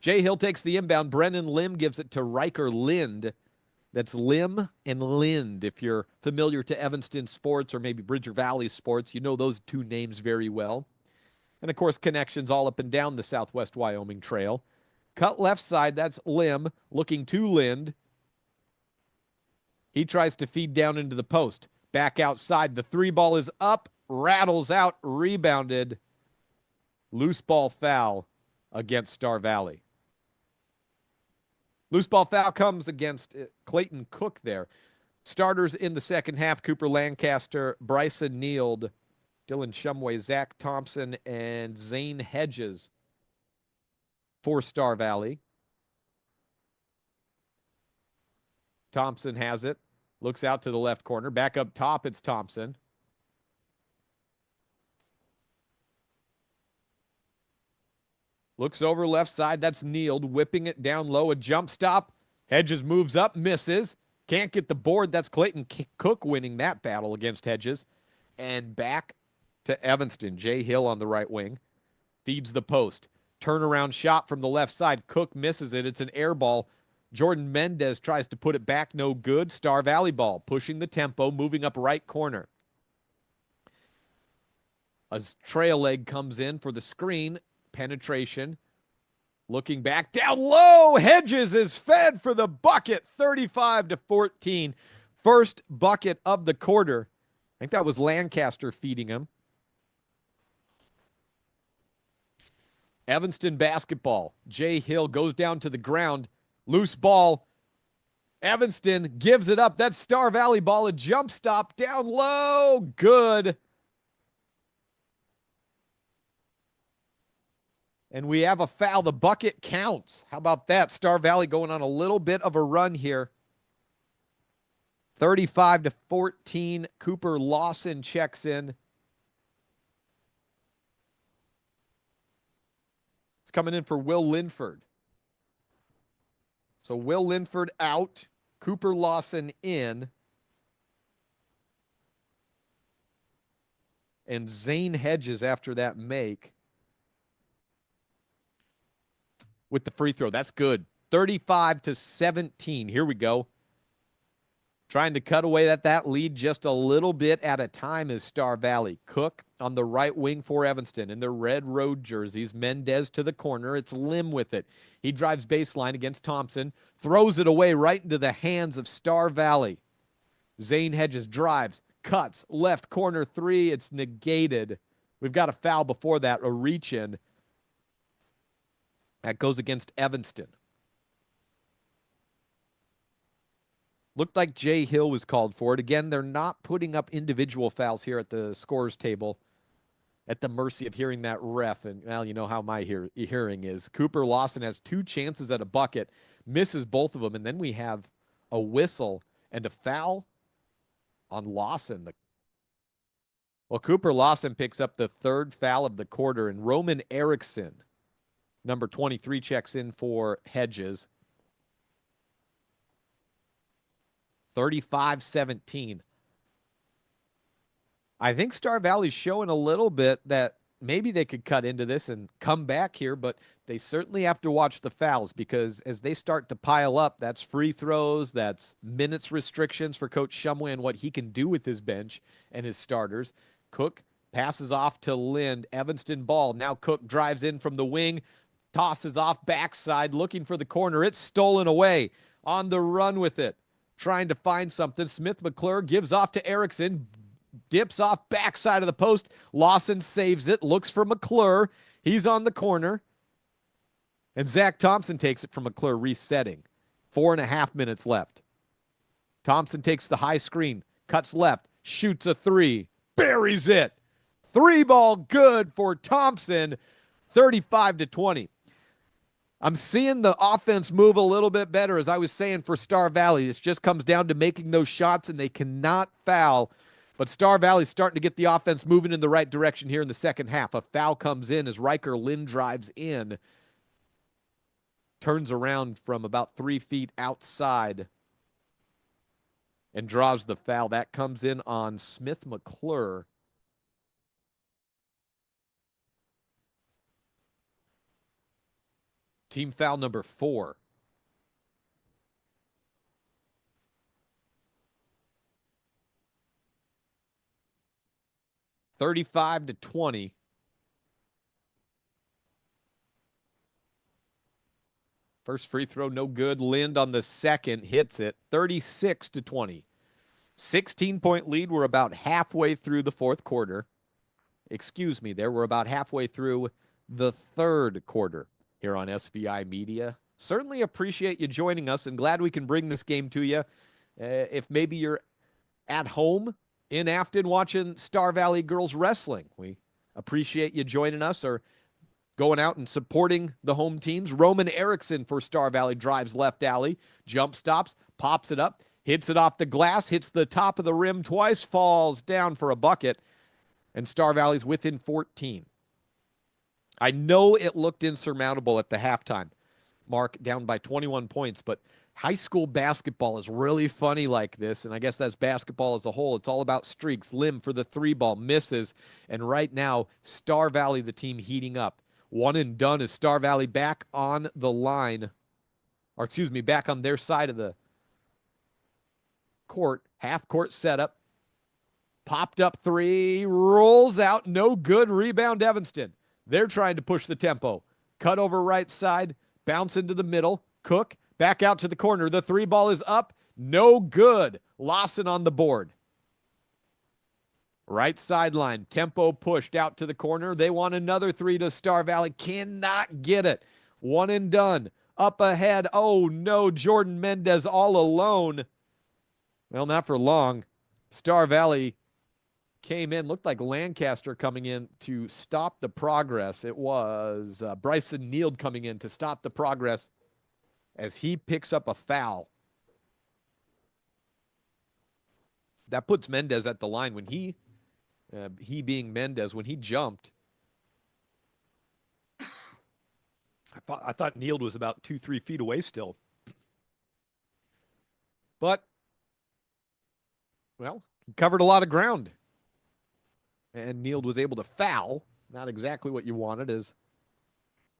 Jay Hill takes the inbound. Brennan Lim gives it to Riker Lind. That's Lim and Lind. If you're familiar to Evanston sports or maybe Bridger Valley sports, you know those two names very well. And, of course, connections all up and down the Southwest Wyoming Trail. Cut left side, that's Lim looking to Lind. He tries to feed down into the post. Back outside. The three ball is up, rattles out, rebounded. Loose ball foul against Star Valley. Loose ball foul comes against Clayton Cook there. Starters in the second half, Cooper Lancaster, Bryson Neild, Dylan Shumway, Zach Thompson, and Zane Hedges for Star Valley. Thompson has it. Looks out to the left corner. Back up top, it's Thompson. Looks over left side. That's Neild whipping it down low. A jump stop. Hedges moves up, misses. Can't get the board. That's Clayton Cook winning that battle against Hedges. And back to Evanston. Jay Hill on the right wing. Feeds the post. Turnaround shot from the left side. Cook misses it. It's an air ball. Jordan Mendez tries to put it back. No good. Star Valley ball. Pushing the tempo. Moving up right corner. A trail leg comes in for the screen. Penetration. Looking back down low. Hedges is fed for the bucket. 35-14. First bucket of the quarter. I think that was Lancaster feeding him. Evanston basketball. Jay Hill goes down to the ground. Loose ball. Evanston gives it up. That's Star Valley ball. A jump stop down low. Good. And we have a foul. The bucket counts. How about that? Star Valley going on a little bit of a run here. 35-14. Cooper Lawson checks in. It's coming in for Will Linford. So Will Linford out. Cooper Lawson in. And Zane Hedges after that make. With the free throw. That's good. 35-17. Here we go. Trying to cut away at that lead just a little bit at a time is Star Valley. Cook on the right wing for Evanston in their red road jerseys. Mendez to the corner. It's Lim with it. He drives baseline against Thompson. Throws it away right into the hands of Star Valley. Zane Hedges drives. Cuts. Left corner three. It's negated. We've got a foul before that. A reach in. That goes against Evanston. Looked like Jay Hill was called for it. Again, they're not putting up individual fouls here at the scores table at the mercy of hearing that ref. And, well, you know how my hearing is. Cooper Lawson has two chances at a bucket, misses both of them, and then we have a whistle and a foul on Lawson. Well, Cooper Lawson picks up the third foul of the quarter, and Roman Erickson, number 23, checks in for Hedges. 35-17. I think Star Valley's showing a little bit that maybe they could cut into this and come back here, but they certainly have to watch the fouls because as they start to pile up, that's free throws, that's minutes restrictions for Coach Shumway and what he can do with his bench and his starters. Cook passes off to Lind. Evanston ball. Now Cook drives in from the wing, tosses off backside, looking for the corner. It's stolen away. On the run with it. Trying to find something. Smith McClure gives off to Erickson. Dips off backside of the post. Lawson saves it. Looks for McClure. He's on the corner. And Zach Thompson takes it from McClure, resetting. 4.5 minutes left. Thompson takes the high screen. Cuts left. Shoots a three. Buries it. Three ball good for Thompson. 35-20. I'm seeing the offense move a little bit better, as I was saying, for Star Valley. It just comes down to making those shots, and they cannot foul. But Star Valley's starting to get the offense moving in the right direction here in the second half. A foul comes in as Riker Lind drives in. turns around from about 3 feet outside and draws the foul. That comes in on Smith McClure. Team foul number 4. (35-20). First free throw, no good. Lind on the second hits it. 36-20. 16-point lead. We're about halfway through the fourth quarter. Excuse me, there. We're about halfway through the third quarter here on SVI Media. Certainly appreciate you joining us and glad we can bring this game to you. If maybe you're at home in Afton watching Star Valley Girls Wrestling, we appreciate you joining us, or going out and supporting the home teams. Roman Erickson for Star Valley drives left alley, jump stops, pops it up, hits it off the glass, hits the top of the rim twice, falls down for a bucket, and Star Valley's within 14. I know it looked insurmountable at the halftime mark, down by 21 points, but high school basketball is really funny like this, and I guess that's basketball as a whole. It's all about streaks. Lim for the 3-ball, misses, and right now, Star Valley, the team heating up. One and done is Star Valley back on the line, or excuse me, back on their side of the court. Half-court setup. Popped up 3, rolls out, no good. Rebound Evanston. They're trying to push the tempo. Cut over right side, bounce into the middle. Cook, back out to the corner. The 3-ball is up, no good. Lawson on the board. Right sideline, tempo pushed out to the corner. They want another 3 to Star Valley. Cannot get it. One and done. Up ahead. Oh, no. Jordan Mendez all alone. Well, not for long. Star Valley came in. Looked like Lancaster coming in to stop the progress. It was Bryson Neild coming in to stop the progress as he picks up a foul. That puts Mendez at the line. When he being Mendez, when he jumped, I thought Neild was about 2-3 feet away still. But, well, he covered a lot of ground. And Neild was able to foul. Not exactly what you wanted, as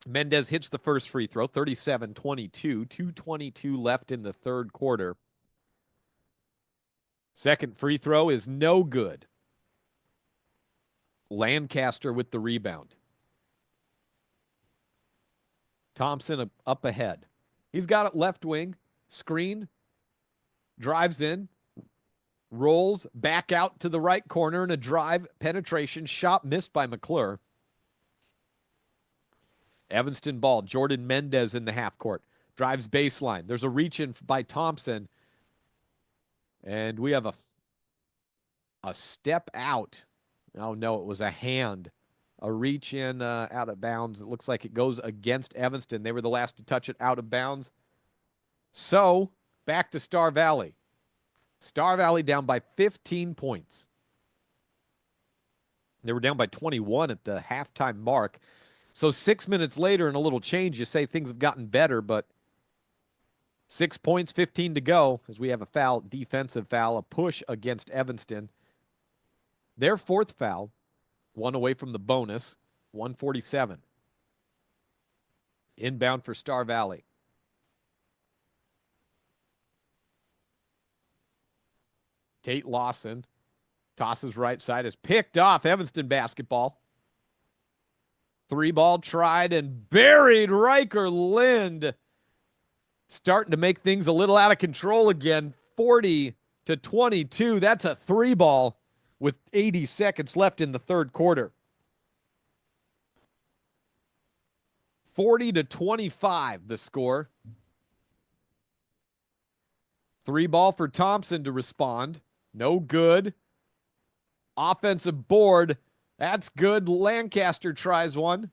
Mendez hits the first free throw, 37-22. 2:22 left in the third quarter. Second free throw is no good. Lancaster with the rebound. Thompson up ahead. He's got it left wing. Screen. Drives in. Rolls back out to the right corner, and a drive penetration shot missed by McClure. Evanston ball. Jordan Mendez in the half court. Drives baseline. There's a reach in by Thompson. And we have a step out. Oh, no, it was a hand. A reach in out of bounds. It looks like it goes against Evanston. They were the last to touch it out of bounds. So, back to Star Valley. Star Valley down by 15 points. They were down by 21 at the halftime mark. So 6 minutes later and a little change, you say things have gotten better, but 6 points, 15 to go, as we have a foul, defensive foul, a push against Evanston. Their fourth foul, one away from the bonus, 147. Inbound for Star Valley. Tate Lawson tosses right side, is picked off. Evanston basketball. 3-ball tried and buried. Riker Lind starting to make things a little out of control again. 40-22. That's a 3-ball with 80 seconds left in the third quarter. 40-25 the score. 3-ball for Thompson to respond. No good. Offensive board. That's good. Lancaster tries one.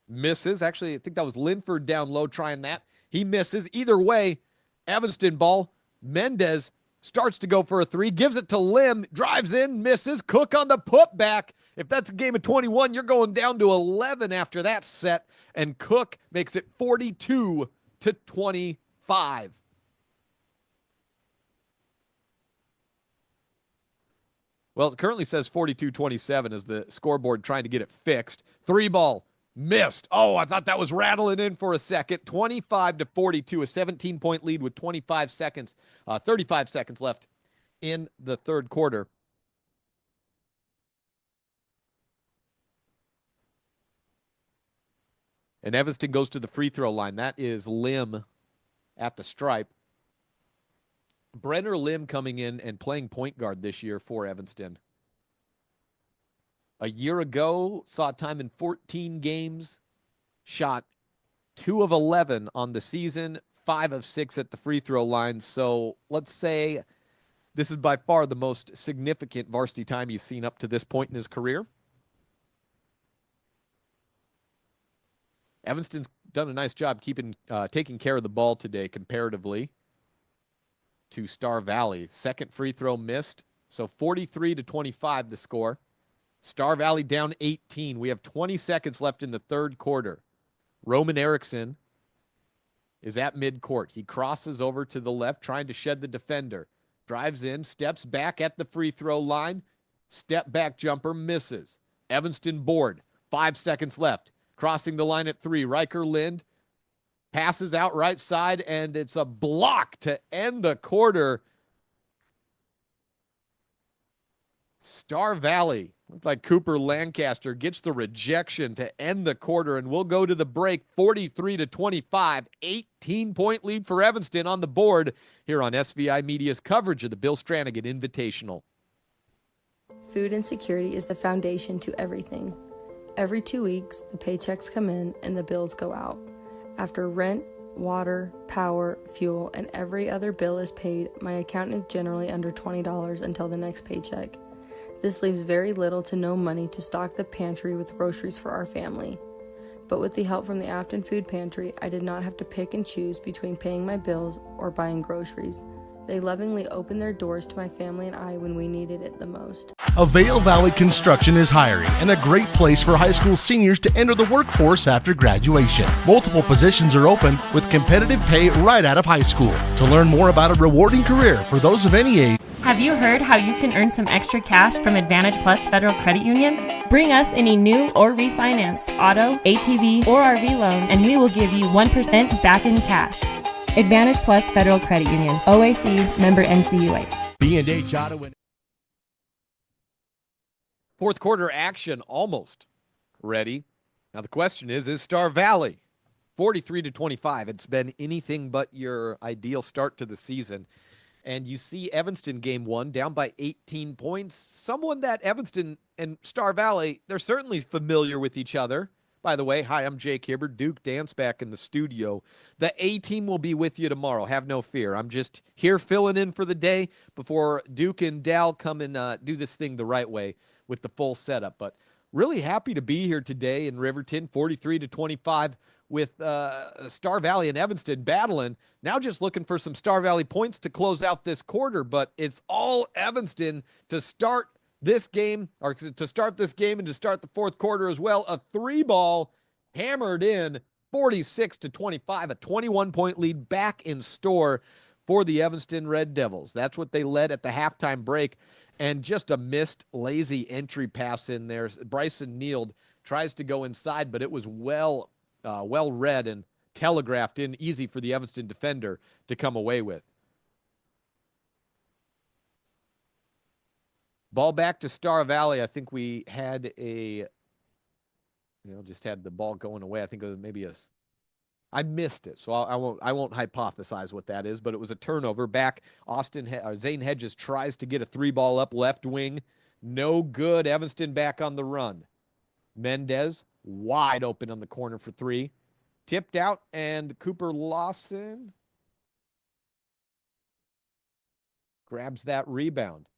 Misses. Actually, I think that was Linford down low trying that. He misses. Either way, Evanston ball. Mendez starts to go for a 3. Gives it to Lim. Drives in. Misses. Cook on the putback. If that's a game of 21, you're going down to 11 after that set. And Cook makes it 42-22. to 25. Well, it currently says 42-27 as the scoreboard trying to get it fixed. 3-ball missed. Oh, I thought that was rattling in for a second. 25-42, a 17-point lead with 35 seconds left in the third quarter. And Evanston goes to the free throw line. That is Lim at the stripe. Brenner Lim coming in and playing point guard this year for Evanston. A year ago, saw time in 14 games, shot 2 of 11 on the season, 5 of 6 at the free throw line. So let's say this is by far the most significant varsity time he's seen up to this point in his career. Evanston's done a nice job taking care of the ball today comparatively to Star Valley. Second free throw missed, so 43-25 the score. Star Valley down 18. We have 20 seconds left in the third quarter. Roman Erickson is at midcourt. He crosses over to the left, trying to shed the defender. Drives in, steps back at the free throw line. Step back jumper misses. Evanston board. 5 seconds left. Crossing the line at 3. Riker Lind passes out right side, and it's a block to end the quarter. Star Valley, looks like Cooper Lancaster gets the rejection to end the quarter, and we'll go to the break 43-25, 18-point lead for Evanston on the board here on SVI Media's coverage of the Bill Stranagan Invitational. Food insecurity is the foundation to everything. Every 2 weeks, the paychecks come in and the bills go out. After rent, water, power, fuel, and every other bill is paid, my account is generally under $20 until the next paycheck. This leaves very little to no money to stock the pantry with groceries for our family. But with the help from the Afton Food Pantry, I did not have to pick and choose between paying my bills or buying groceries. They lovingly opened their doors to my family and I when we needed it the most. Avail Valley Construction is hiring and a great place for high school seniors to enter the workforce after graduation. Multiple positions are open with competitive pay right out of high school. To learn more about a rewarding career for those of any age. Have you heard how you can earn some extra cash from Advantage Plus Federal Credit Union? Bring us any new or refinanced auto, ATV, or RV loan, and we will give you 1% back in cash. Advantage Plus Federal Credit Union, OAC, member NCUA. B&H Auto and Fourth quarter action almost ready. Now the question is Star Valley 43-25? It's been anything but your ideal start to the season. And you see Evanston game 1 down by 18 points. Someone that Evanston and Star Valley, they're certainly familiar with each other. By the way, hi, I'm Jake Hibbert. Duke Dance back in the studio. The A-team will be with you tomorrow. Have no fear. I'm just here filling in for the day before Duke and Dal come and do this thing the right way with the full setup. But really happy to be here today in Riverton, 43-25 with Star Valley and Evanston battling. Now just looking for some Star Valley points to close out this quarter, but it's all Evanston to start this game, or to start this game and to start the fourth quarter as well. A 3-ball hammered in 46-25, a 21-point lead back in store for the Evanston Red Devils. That's what they led at the halftime break, and just a missed lazy entry pass in there. Bryson Neild tries to go inside, but it was well read and telegraphed in easy for the Evanston defender to come away with. Ball back to Star Valley. I think we had just had the ball going away. I think it was maybe I missed it, so I won't hypothesize what that is, but it was a turnover. Back, Zane Hedges tries to get a 3-ball up left wing. No good. Evanston back on the run. Mendez wide open on the corner for 3. Tipped out, and Cooper Lawson grabs that rebound.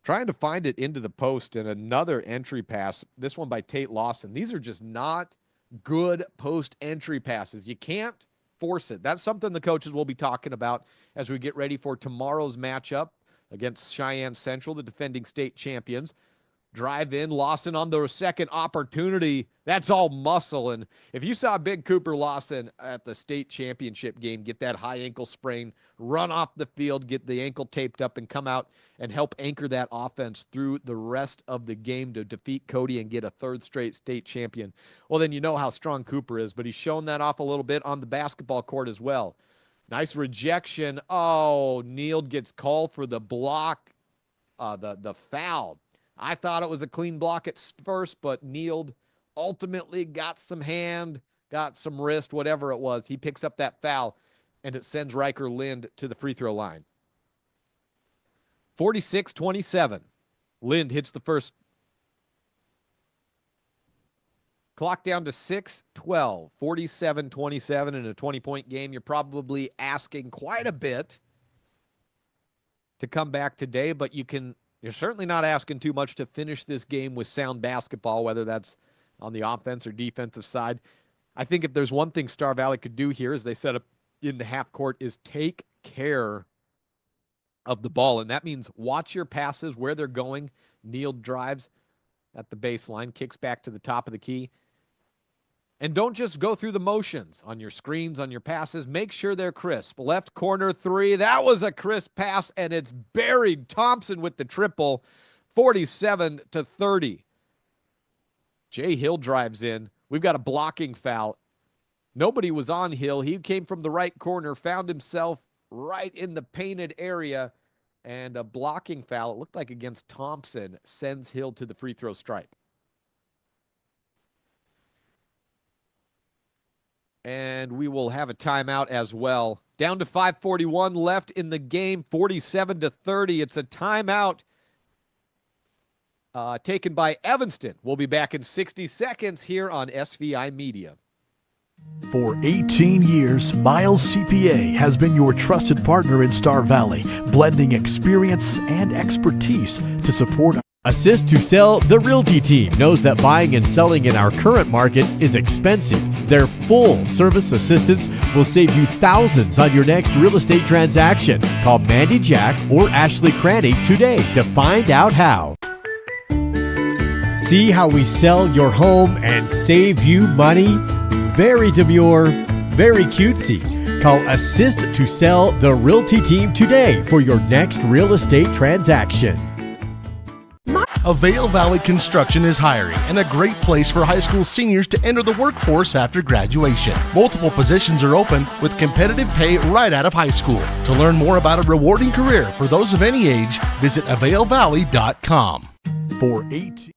Trying to find it into the post, and another entry pass, this one by Tate Lawson. These are just not good post entry passes. You can't force it. That's something the coaches will be talking about as we get ready for tomorrow's matchup against Cheyenne Central, the defending state champions. Drive in, Lawson on the second opportunity. That's all muscle. And if you saw Big Cooper Lawson at the state championship game get that high ankle sprain, run off the field, get the ankle taped up, and come out and help anchor that offense through the rest of the game to defeat Cody and get a third straight state champion, well, then you know how strong Cooper is. But he's shown that off a little bit on the basketball court as well. Nice rejection. Oh, Neild gets called for the block, the foul. I thought it was a clean block at first, but Neild ultimately got some hand, got some wrist, whatever it was. He picks up that foul, and it sends Riker Lind to the free throw line. 46-27. Lind hits the first. Clock down to 6:12. 47-27 in a 20-point game. You're probably asking quite a bit to come back today, but you're certainly not asking too much to finish this game with sound basketball, whether that's on the offense or defensive side. I think if there's one thing Star Valley could do here, as they set up in the half court, is take care of the ball. And that means watch your passes, where they're going. Neild drives at the baseline, kicks back to the top of the key. And don't just go through the motions on your screens, on your passes. Make sure they're crisp. Left corner three. That was a crisp pass, and it's buried. Thompson with the triple, 47-30. Jay Hill drives in. We've got a blocking foul. Nobody was on Hill. He came from the right corner, found himself right in the painted area, and a blocking foul, it looked like against Thompson, sends Hill to the free throw stripe. And we will have a timeout as well. Down to 5:41 left in the game, 47-30. It's a timeout taken by Evanston. We'll be back in 60 seconds here on SVI Media. For 18 years, Miles CPA has been your trusted partner in Star Valley, blending experience and expertise to support. Assist to Sell, the Realty team, knows that buying and selling in our current market is expensive. Their full service assistance will save you thousands on your next real estate transaction. Call Mandy Jack or Ashley Cranny today to find out how. See how we sell your home and save you money? Very demure, very cutesy. Call Assist to Sell, the Realty team today for your next real estate transaction. Avail Valley Construction is hiring and a great place for high school seniors to enter the workforce after graduation. Multiple positions are open with competitive pay right out of high school. To learn more about a rewarding career for those of any age, visit availvalley.com. For 18.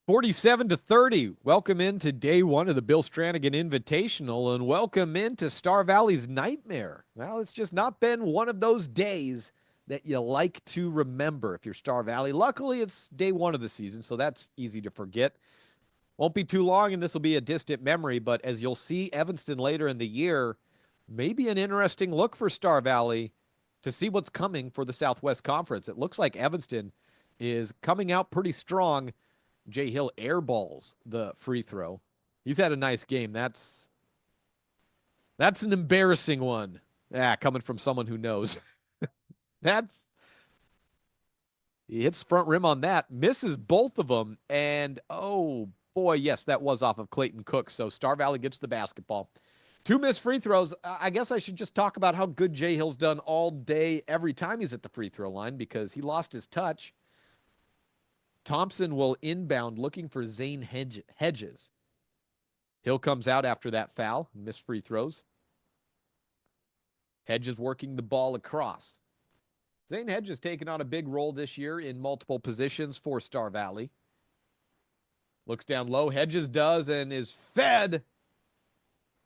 47-30. Welcome into day one of the Bill Stranigan Invitational, and welcome into Star Valley's nightmare. Well, it's just not been one of those days that you like to remember if you're Star Valley. Luckily, it's day one of the season, so that's easy to forget. Won't be too long, and this will be a distant memory, but as you'll see Evanston later in the year, maybe an interesting look for Star Valley to see what's coming for the Southwest Conference. It looks like Evanston is coming out pretty strong. Jay Hill airballs the free throw. He's had a nice game. That's an embarrassing one. Coming from someone who knows. He hits front rim on that, misses both of them, and oh boy, yes, that was off of Clayton Cook. So Star Valley gets the basketball. 2 missed free throws. I guess I should just talk about how good Jay Hill's done all day, every time he's at the free throw line, because he lost his touch. Thompson will inbound looking for Zane Hedges. Hill comes out after that foul, missed free throws. Hedges working the ball across. Zane Hedges taking on a big role this year in multiple positions for Star Valley. Looks down low. Hedges does and is fed.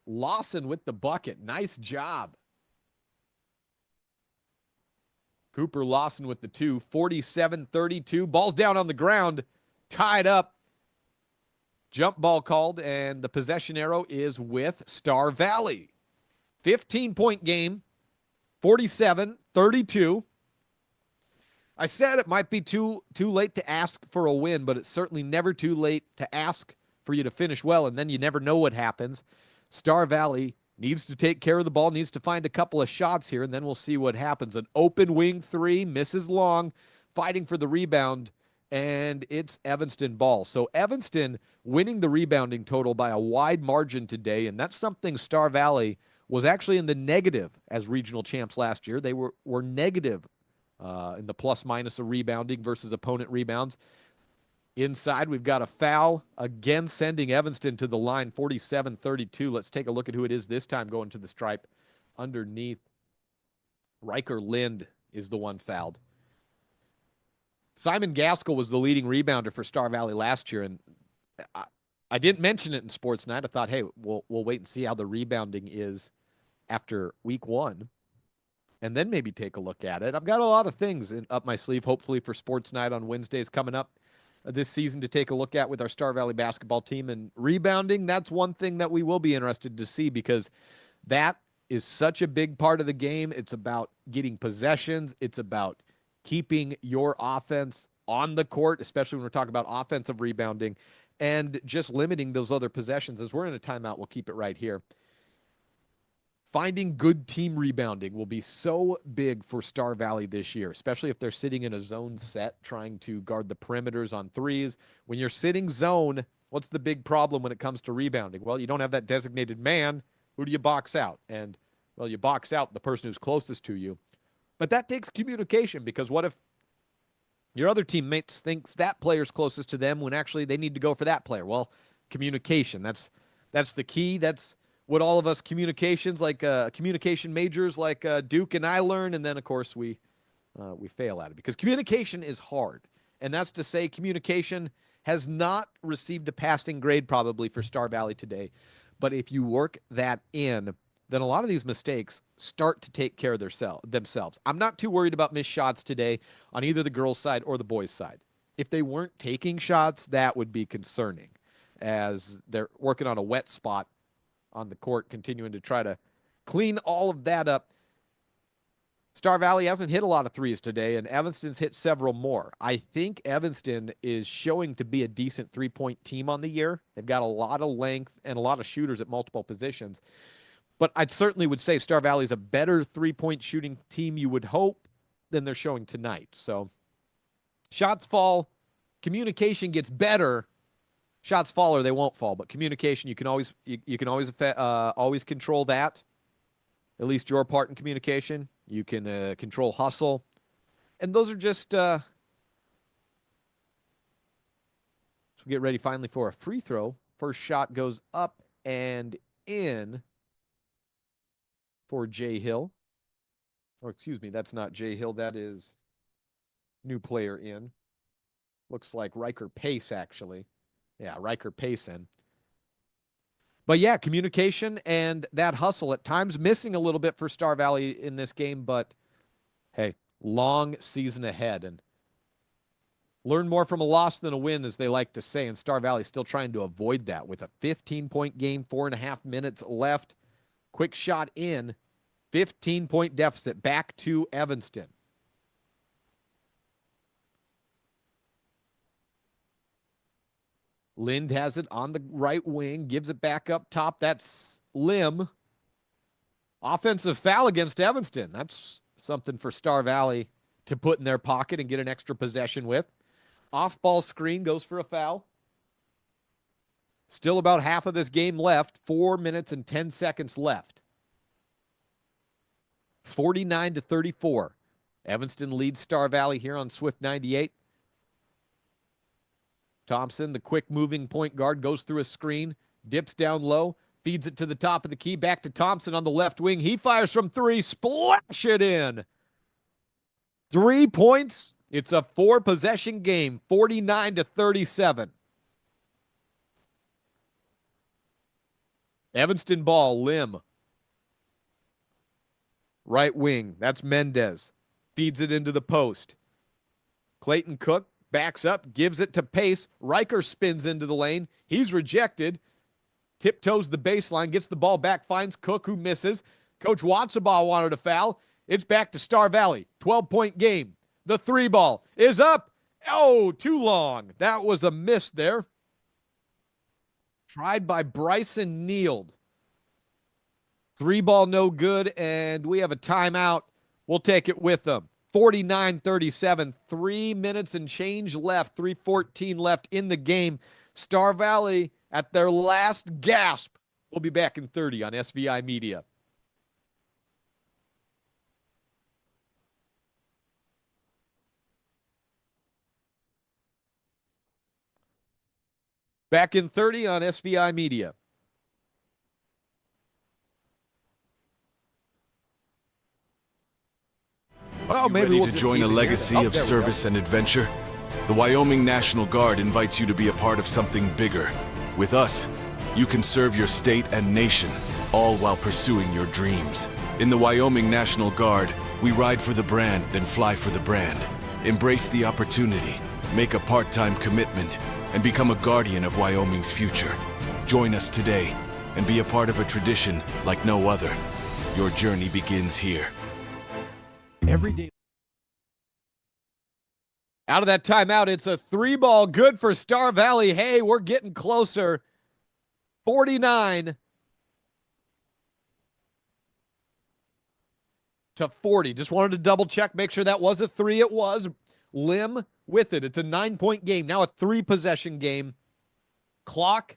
Lawson with the bucket. Nice job. Cooper Lawson with the 2. 47-32. Ball's down on the ground. Tied up. Jump ball called, and the possession arrow is with Star Valley. 15-point game. 47-32. I said it might be too late to ask for a win, but it's certainly never too late to ask for you to finish well, and then you never know what happens. Star Valley needs to take care of the ball, needs to find a couple of shots here, and then we'll see what happens. An open wing 3, misses long, fighting for the rebound, and it's Evanston ball. So Evanston winning the rebounding total by a wide margin today, and that's something Star Valley was actually in the negative as regional champs last year. They were negative in the plus-minus of rebounding versus opponent rebounds. Inside, we've got a foul, again sending Evanston to the line, 47-32. Let's take a look at who it is this time going to the stripe. Underneath, Riker Lind is the one fouled. Simon Gaskell was the leading rebounder for Star Valley last year, and I didn't mention it in Sports Night. I thought, hey, we'll wait and see how the rebounding is after week one, and then maybe take a look at it. I've got a lot of things up my sleeve, hopefully, for Sports Night on Wednesdays coming up this season to take a look at with our Star Valley basketball team. And rebounding, that's one thing that we will be interested to see, because that is such a big part of the game. It's about getting possessions. It's about keeping your offense on the court, especially when we're talking about offensive rebounding, and just limiting those other possessions. As we're in a timeout, we'll keep it right here. Finding good team rebounding will be so big for Star Valley this year, especially if they're sitting in a zone set trying to guard the perimeters on threes. When you're sitting zone, what's the big problem when it comes to rebounding? Well, you don't have that designated man. Who do you box out? And, well, you box out the person who's closest to you. But that takes communication, because what if your other teammate thinks that player's closest to them when actually they need to go for that player? Well, communication, that's the key. That's what all of us communication majors like Duke and I learn, and then, of course, we fail at it because communication is hard. And that's to say communication has not received a passing grade probably for Star Valley today. But if you work that in, then a lot of these mistakes start to take care of themselves. I'm not too worried about missed shots today on either the girls' side or the boys' side. If they weren't taking shots, that would be concerning, as they're working on a wet spot on the court, continuing to try to clean all of that up. Star Valley hasn't hit a lot of threes today, and Evanston's hit several more. I think Evanston is showing to be a decent three-point team on the year. They've got a lot of length and a lot of shooters at multiple positions. But I certainly would say Star Valley is a better three-point shooting team, you would hope, than they're showing tonight. So shots fall, communication gets better. Shots fall or they won't fall, but communication, you can always always control that. At least your part in communication. You can control hustle, and those are just. So we get ready finally for a free throw. First shot goes up and in for Jay Hill. Or excuse me, that's not Jay Hill. That is new player in. Looks like Riker Pace actually. Yeah, Riker Payson. But yeah, communication and that hustle at times missing a little bit for Star Valley in this game, but hey, long season ahead, and learn more from a loss than a win, as they like to say, and Star Valley still trying to avoid that with a 15-point game, 4.5 minutes left. Quick shot in, 15-point deficit back to Evanston. Lind has it on the right wing, gives it back up top. That's Lim. Offensive foul against Evanston. That's something for Star Valley to put in their pocket and get an extra possession with. Off-ball screen goes for a foul. Still about half of this game left. 4 minutes and 10 seconds left. 49-34. Evanston leads Star Valley here on Swift 98. Thompson, the quick-moving point guard, goes through a screen, dips down low, feeds it to the top of the key, back to Thompson on the left wing. He fires from three, splash it in. 3 points. It's a 4-possession game, 49-37. Evanston ball, Lim. Right wing, that's Mendez. Feeds it into the post. Clayton Cook backs up, gives it to Pace. Riker spins into the lane. He's rejected. Tiptoes the baseline, gets the ball back, finds Cook, who misses. Coach Watsabaugh wanted a foul. It's back to Star Valley. 12-point game. The three ball is up. Oh, too long. That was a miss there. Tried by Bryson Neild. Three ball no good, and we have a timeout. We'll take it with them. 49-37. 3 minutes and change left. 3:14 left in the game. Star Valley at their last gasp. We'll be back in 30 on SVI Media. Back in 30 on SVI Media. Are you ready to join a legacy of service and adventure? The Wyoming National Guard invites you to be a part of something bigger. With us, you can serve your state and nation, all while pursuing your dreams. In the Wyoming National Guard, we ride for the brand, then fly for the brand. Embrace the opportunity, make a part-time commitment, and become a guardian of Wyoming's future. Join us today and be a part of a tradition like no other. Your journey begins here. Every day. Out of that timeout, it's a 3-ball, good for Star Valley. Hey, we're getting closer. 49-40. Just wanted to double check, make sure that was a 3. It was. Lim with it. It's a 9-point game. Now a 3-possession game. Clock,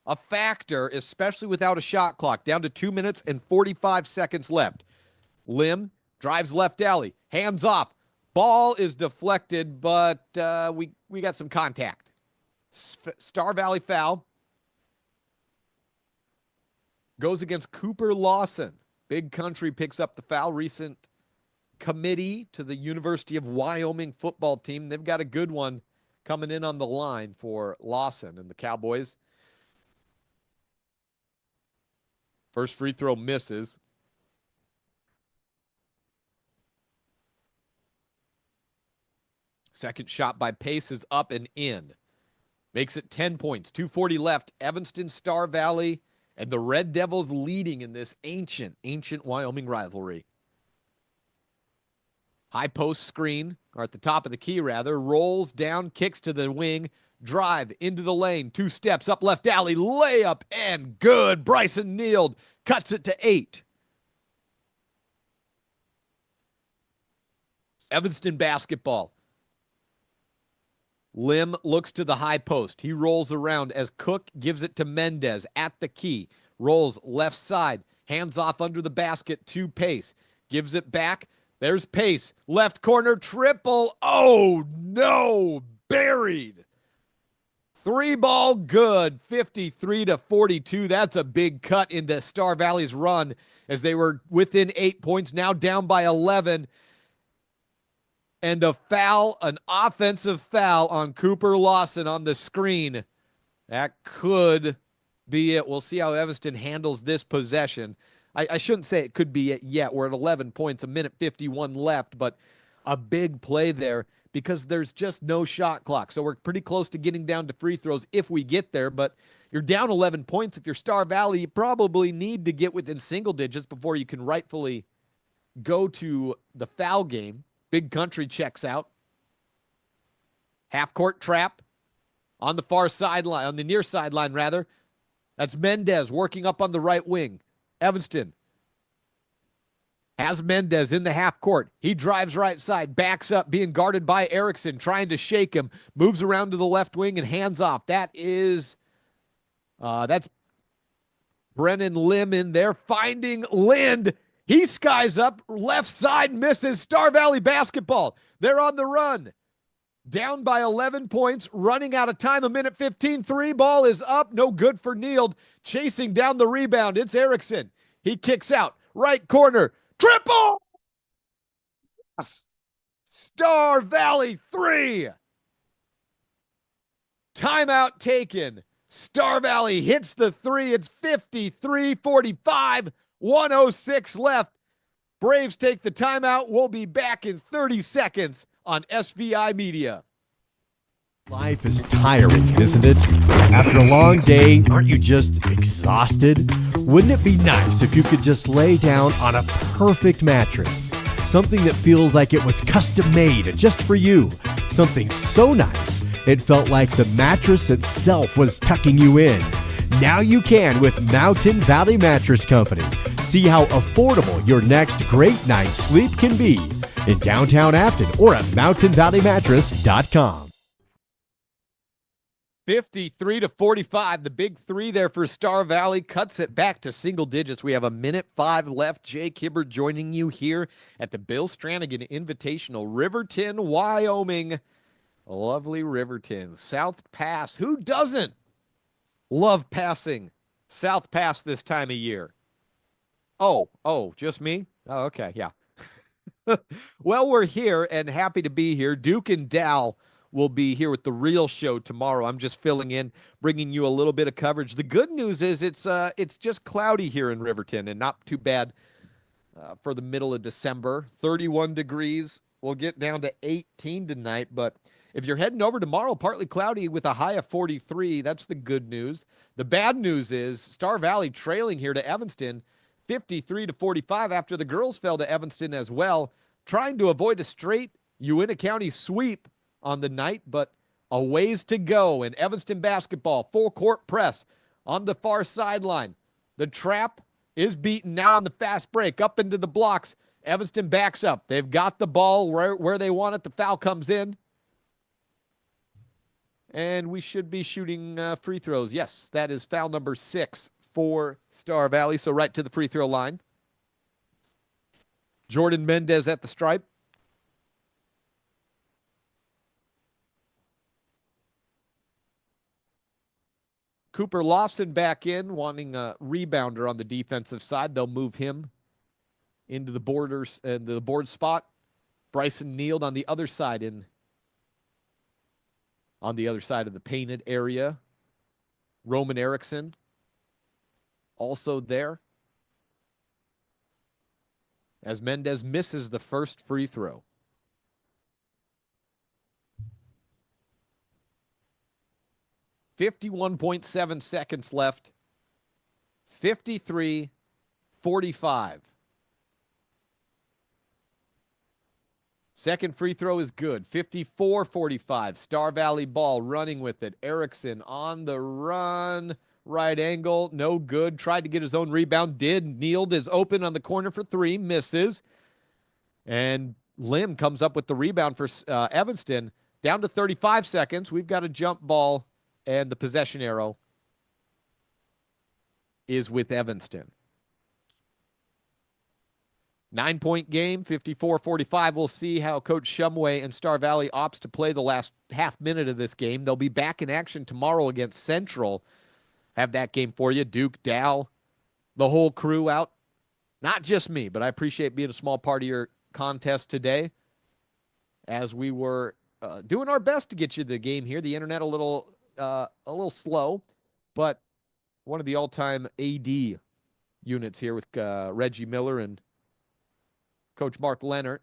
a factor, especially without a shot clock. Down to 2 minutes and 45 seconds left. Lim drives left alley. Hands off. Ball is deflected, but we got some contact. Star Valley foul. Goes against Cooper Lawson. Big Country picks up the foul. Recent committee to the University of Wyoming football team. They've got a good one coming in on the line for Lawson and the Cowboys. First free throw misses. Second shot by Pace is up and in. Makes it 10 points. 2:40 left. Evanston, Star Valley, and the Red Devils leading in this ancient Wyoming rivalry. High post screen, or at the top of the key rather, rolls down, kicks to the wing, drive into the lane, 2 steps up left alley, layup, and good. Bryson Neild cuts it to 8. Evanston basketball. Lim looks to the high post. He rolls around as Cook gives it to Mendez at the key. Rolls left side. Hands off under the basket to Pace. Gives it back. There's Pace. Left corner triple. Oh, no. Buried. 3-ball good. 53-42. That's a big cut into Star Valley's run as they were within 8 points. Now down by 11. And a foul, an offensive foul on Cooper Lawson on the screen. That could be it. We'll see how Evanston handles this possession. I shouldn't say it could be it yet. We're at 11 points, a minute 51 left, but a big play there because there's just no shot clock. So we're pretty close to getting down to free throws if we get there, but you're down 11 points. If you're Star Valley, you probably need to get within single digits before you can rightfully go to the foul game. Big Country checks out. Half-court trap on the far sideline, on the near sideline, rather. That's Mendez working up on the right wing. Evanston has Mendez in the half court. He drives right side, backs up, being guarded by Erickson, trying to shake him, moves around to the left wing and hands off. That's Brennan Lim in there, finding Lind. He skies up, left side, misses. Star Valley basketball. They're on the run. Down by 11 points, running out of time, a minute 15. 3-ball is up, no good for Neild. Chasing down the rebound, it's Erickson. He kicks out, right corner, triple! Star Valley 3. Timeout taken. Star Valley hits the 3. It's 53-45. 1:06 left. Braves take the timeout. We'll be back in 30 seconds on SVI Media. Life is tiring, isn't it? After a long day, aren't you just exhausted? Wouldn't it be nice if you could just lay down on a perfect mattress? Something that feels like it was custom made just for you. Something so nice, it felt like the mattress itself was tucking you in. Now you can with Mountain Valley Mattress Company. See how affordable your next great night's sleep can be in downtown Afton or at mountainvalleymattress.com. 53-45. The big three there for Star Valley cuts it back to single digits. We have 1:05 left. Jake Hibbert joining you here at the Bill Stranigan Invitational, Riverton, Wyoming. Lovely Riverton. South Pass. Who doesn't love passing South Pass this time of year? Oh, just me? Oh, okay, yeah. Well, we're here and happy to be here. Duke and Dow will be here with the real show tomorrow. I'm just filling in, bringing you a little bit of coverage. The good news is it's just cloudy here in Riverton and not too bad for the middle of December. 31 degrees. We'll get down to 18 tonight, but if you're heading over tomorrow, partly cloudy with a high of 43. That's the good news. The bad news is Star Valley trailing here to Evanston, 53-45 after the girls fell to Evanston as well, trying to avoid a straight Uintah County sweep on the night, but a ways to go. And Evanston basketball, full court press on the far sideline. The trap is beaten now on the fast break, up into the blocks. Evanston backs up. They've got the ball where they want it. The foul comes in. And we should be shooting free throws. Yes, that is foul number 6 for Star Valley. So right to the free throw line. Jordan Mendez at the stripe. Cooper Lawson back in, wanting a rebounder on the defensive side. They'll move him into the borders and the board spot. Bryson Neald on the other side on the other side of the painted area. Roman Erickson also there as Mendez misses the first free throw. .7 seconds left. 53-45. Second free throw is good. 54-45. Star Valley ball running with it. Erickson on the run. Right angle. No good. Tried to get his own rebound. Did. Neald is open on the corner for 3. Misses. And Lim comes up with the rebound for Evanston. Down to 35 seconds. We've got a jump ball. And the possession arrow is with Evanston. 9-point game, 54-45. We'll see how Coach Shumway and Star Valley opts to play the last half minute of this game. They'll be back in action tomorrow against Central. Have that game for you. Duke, Dow, the whole crew out. Not just me, but I appreciate being a small part of your contest today as we were doing our best to get you the game here. The internet a little slow, but one of the all-time AD units here with Reggie Miller and Coach Mark Leonard,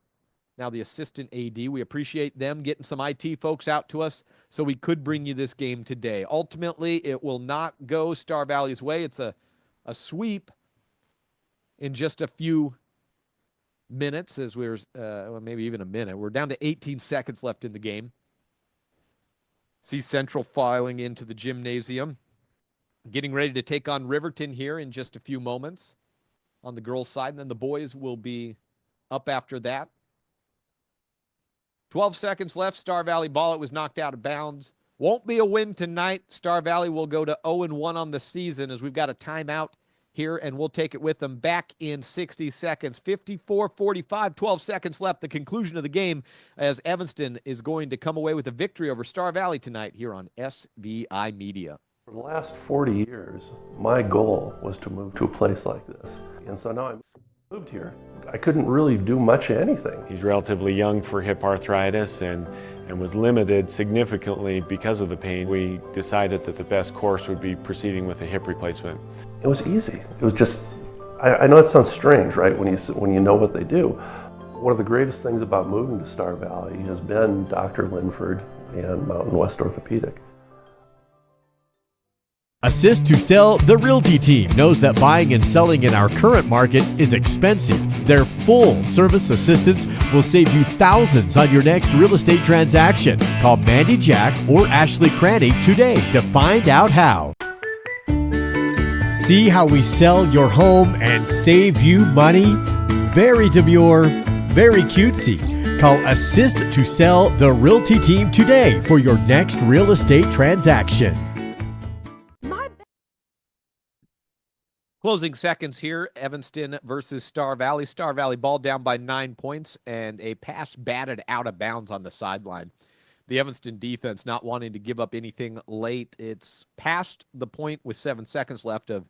now the assistant AD. We appreciate them getting some IT folks out to us so we could bring you this game today. Ultimately, it will not go Star Valley's way. It's a sweep in just a few minutes, as we're maybe even a minute. We're down to 18 seconds left in the game. See Central filing into the gymnasium. Getting ready to take on Riverton here in just a few moments on the girls' side. And then the boys will be up after that. 12 seconds left. Star Valley ball. It was knocked out of bounds. Won't be a win tonight. Star Valley will go to 0-1 on the season as we've got a timeout here, and we'll take it with them back in 60 seconds. 54-45, 12 seconds left, the conclusion of the game, as Evanston is going to come away with a victory over Star Valley tonight here on SVI Media. For the last 40 years, my goal was to move to a place like this. And so now I moved here. I couldn't really do much of anything. He's relatively young for hip arthritis and was limited significantly because of the pain. We decided that the best course would be proceeding with a hip replacement. It was easy. It was just, I know it sounds strange, right, when you know what they do. One of the greatest things about moving to Star Valley has been Dr. Linford and Mountain West Orthopedic. Assist to Sell, the Realty team knows that buying and selling in our current market is expensive. Their full service assistance will save you thousands on your next real estate transaction. Call Mandy Jack or Ashley Cranny today to find out how. See how we sell your home and save you money? Very demure, very cutesy. Call Assist to Sell the Realty Team today for your next real estate transaction. Closing seconds here, Evanston versus Star Valley. Star Valley ball down by 9 points and a pass batted out of bounds on the sideline. The Evanston defense not wanting to give up anything late. It's past the point with 7 seconds left of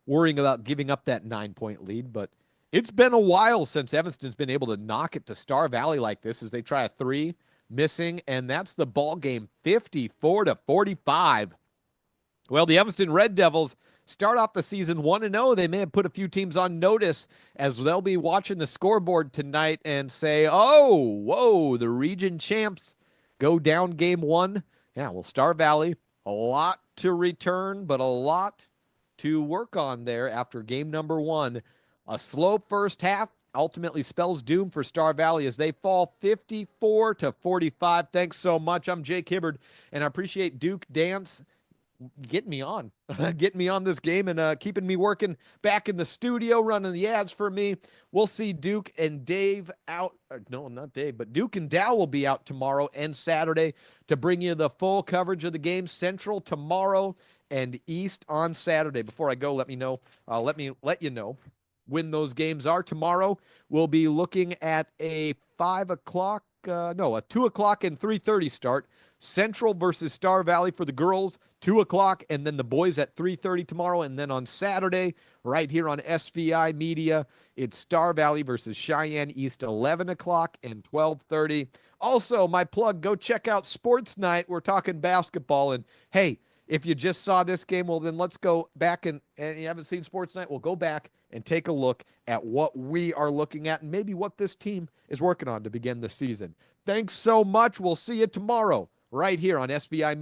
worrying about giving up that 9-point lead, but it's been a while since Evanston's been able to knock it to Star Valley like this as they try a 3, missing, and that's the ball game, 54-45. Well, the Evanston Red Devils start off the season 1-0. They may have put a few teams on notice as they'll be watching the scoreboard tonight and say, oh, whoa, the region champs go down game 1. Yeah, well, Star Valley, a lot to return, but a lot to work on there after game number 1. A slow first half ultimately spells doom for Star Valley as they fall 54-45. Thanks so much. I'm Jake Hibbard, and I appreciate Duke Dance getting me on this game and keeping me working back in the studio, running the ads for me. We'll see Duke and Dave out. No, not Dave, but Duke and Dow will be out tomorrow and Saturday to bring you the full coverage of the game. Central tomorrow and East on Saturday. Before I go, let you know when those games are. Tomorrow, we'll be looking at a 2 o'clock and 3:30 start. Central versus Star Valley for the girls, 2 o'clock, and then the boys at 3:30 tomorrow. And then on Saturday, right here on SVI Media, it's Star Valley versus Cheyenne East, 11 o'clock and 12:30. Also, my plug, go check out Sports Night. We're talking basketball. And, hey, if you just saw this game, well, then let's go back and you haven't seen Sports Night, we'll go back and take a look at what we are looking at and maybe what this team is working on to begin the season. Thanks so much. We'll see you tomorrow right here on SVI Media.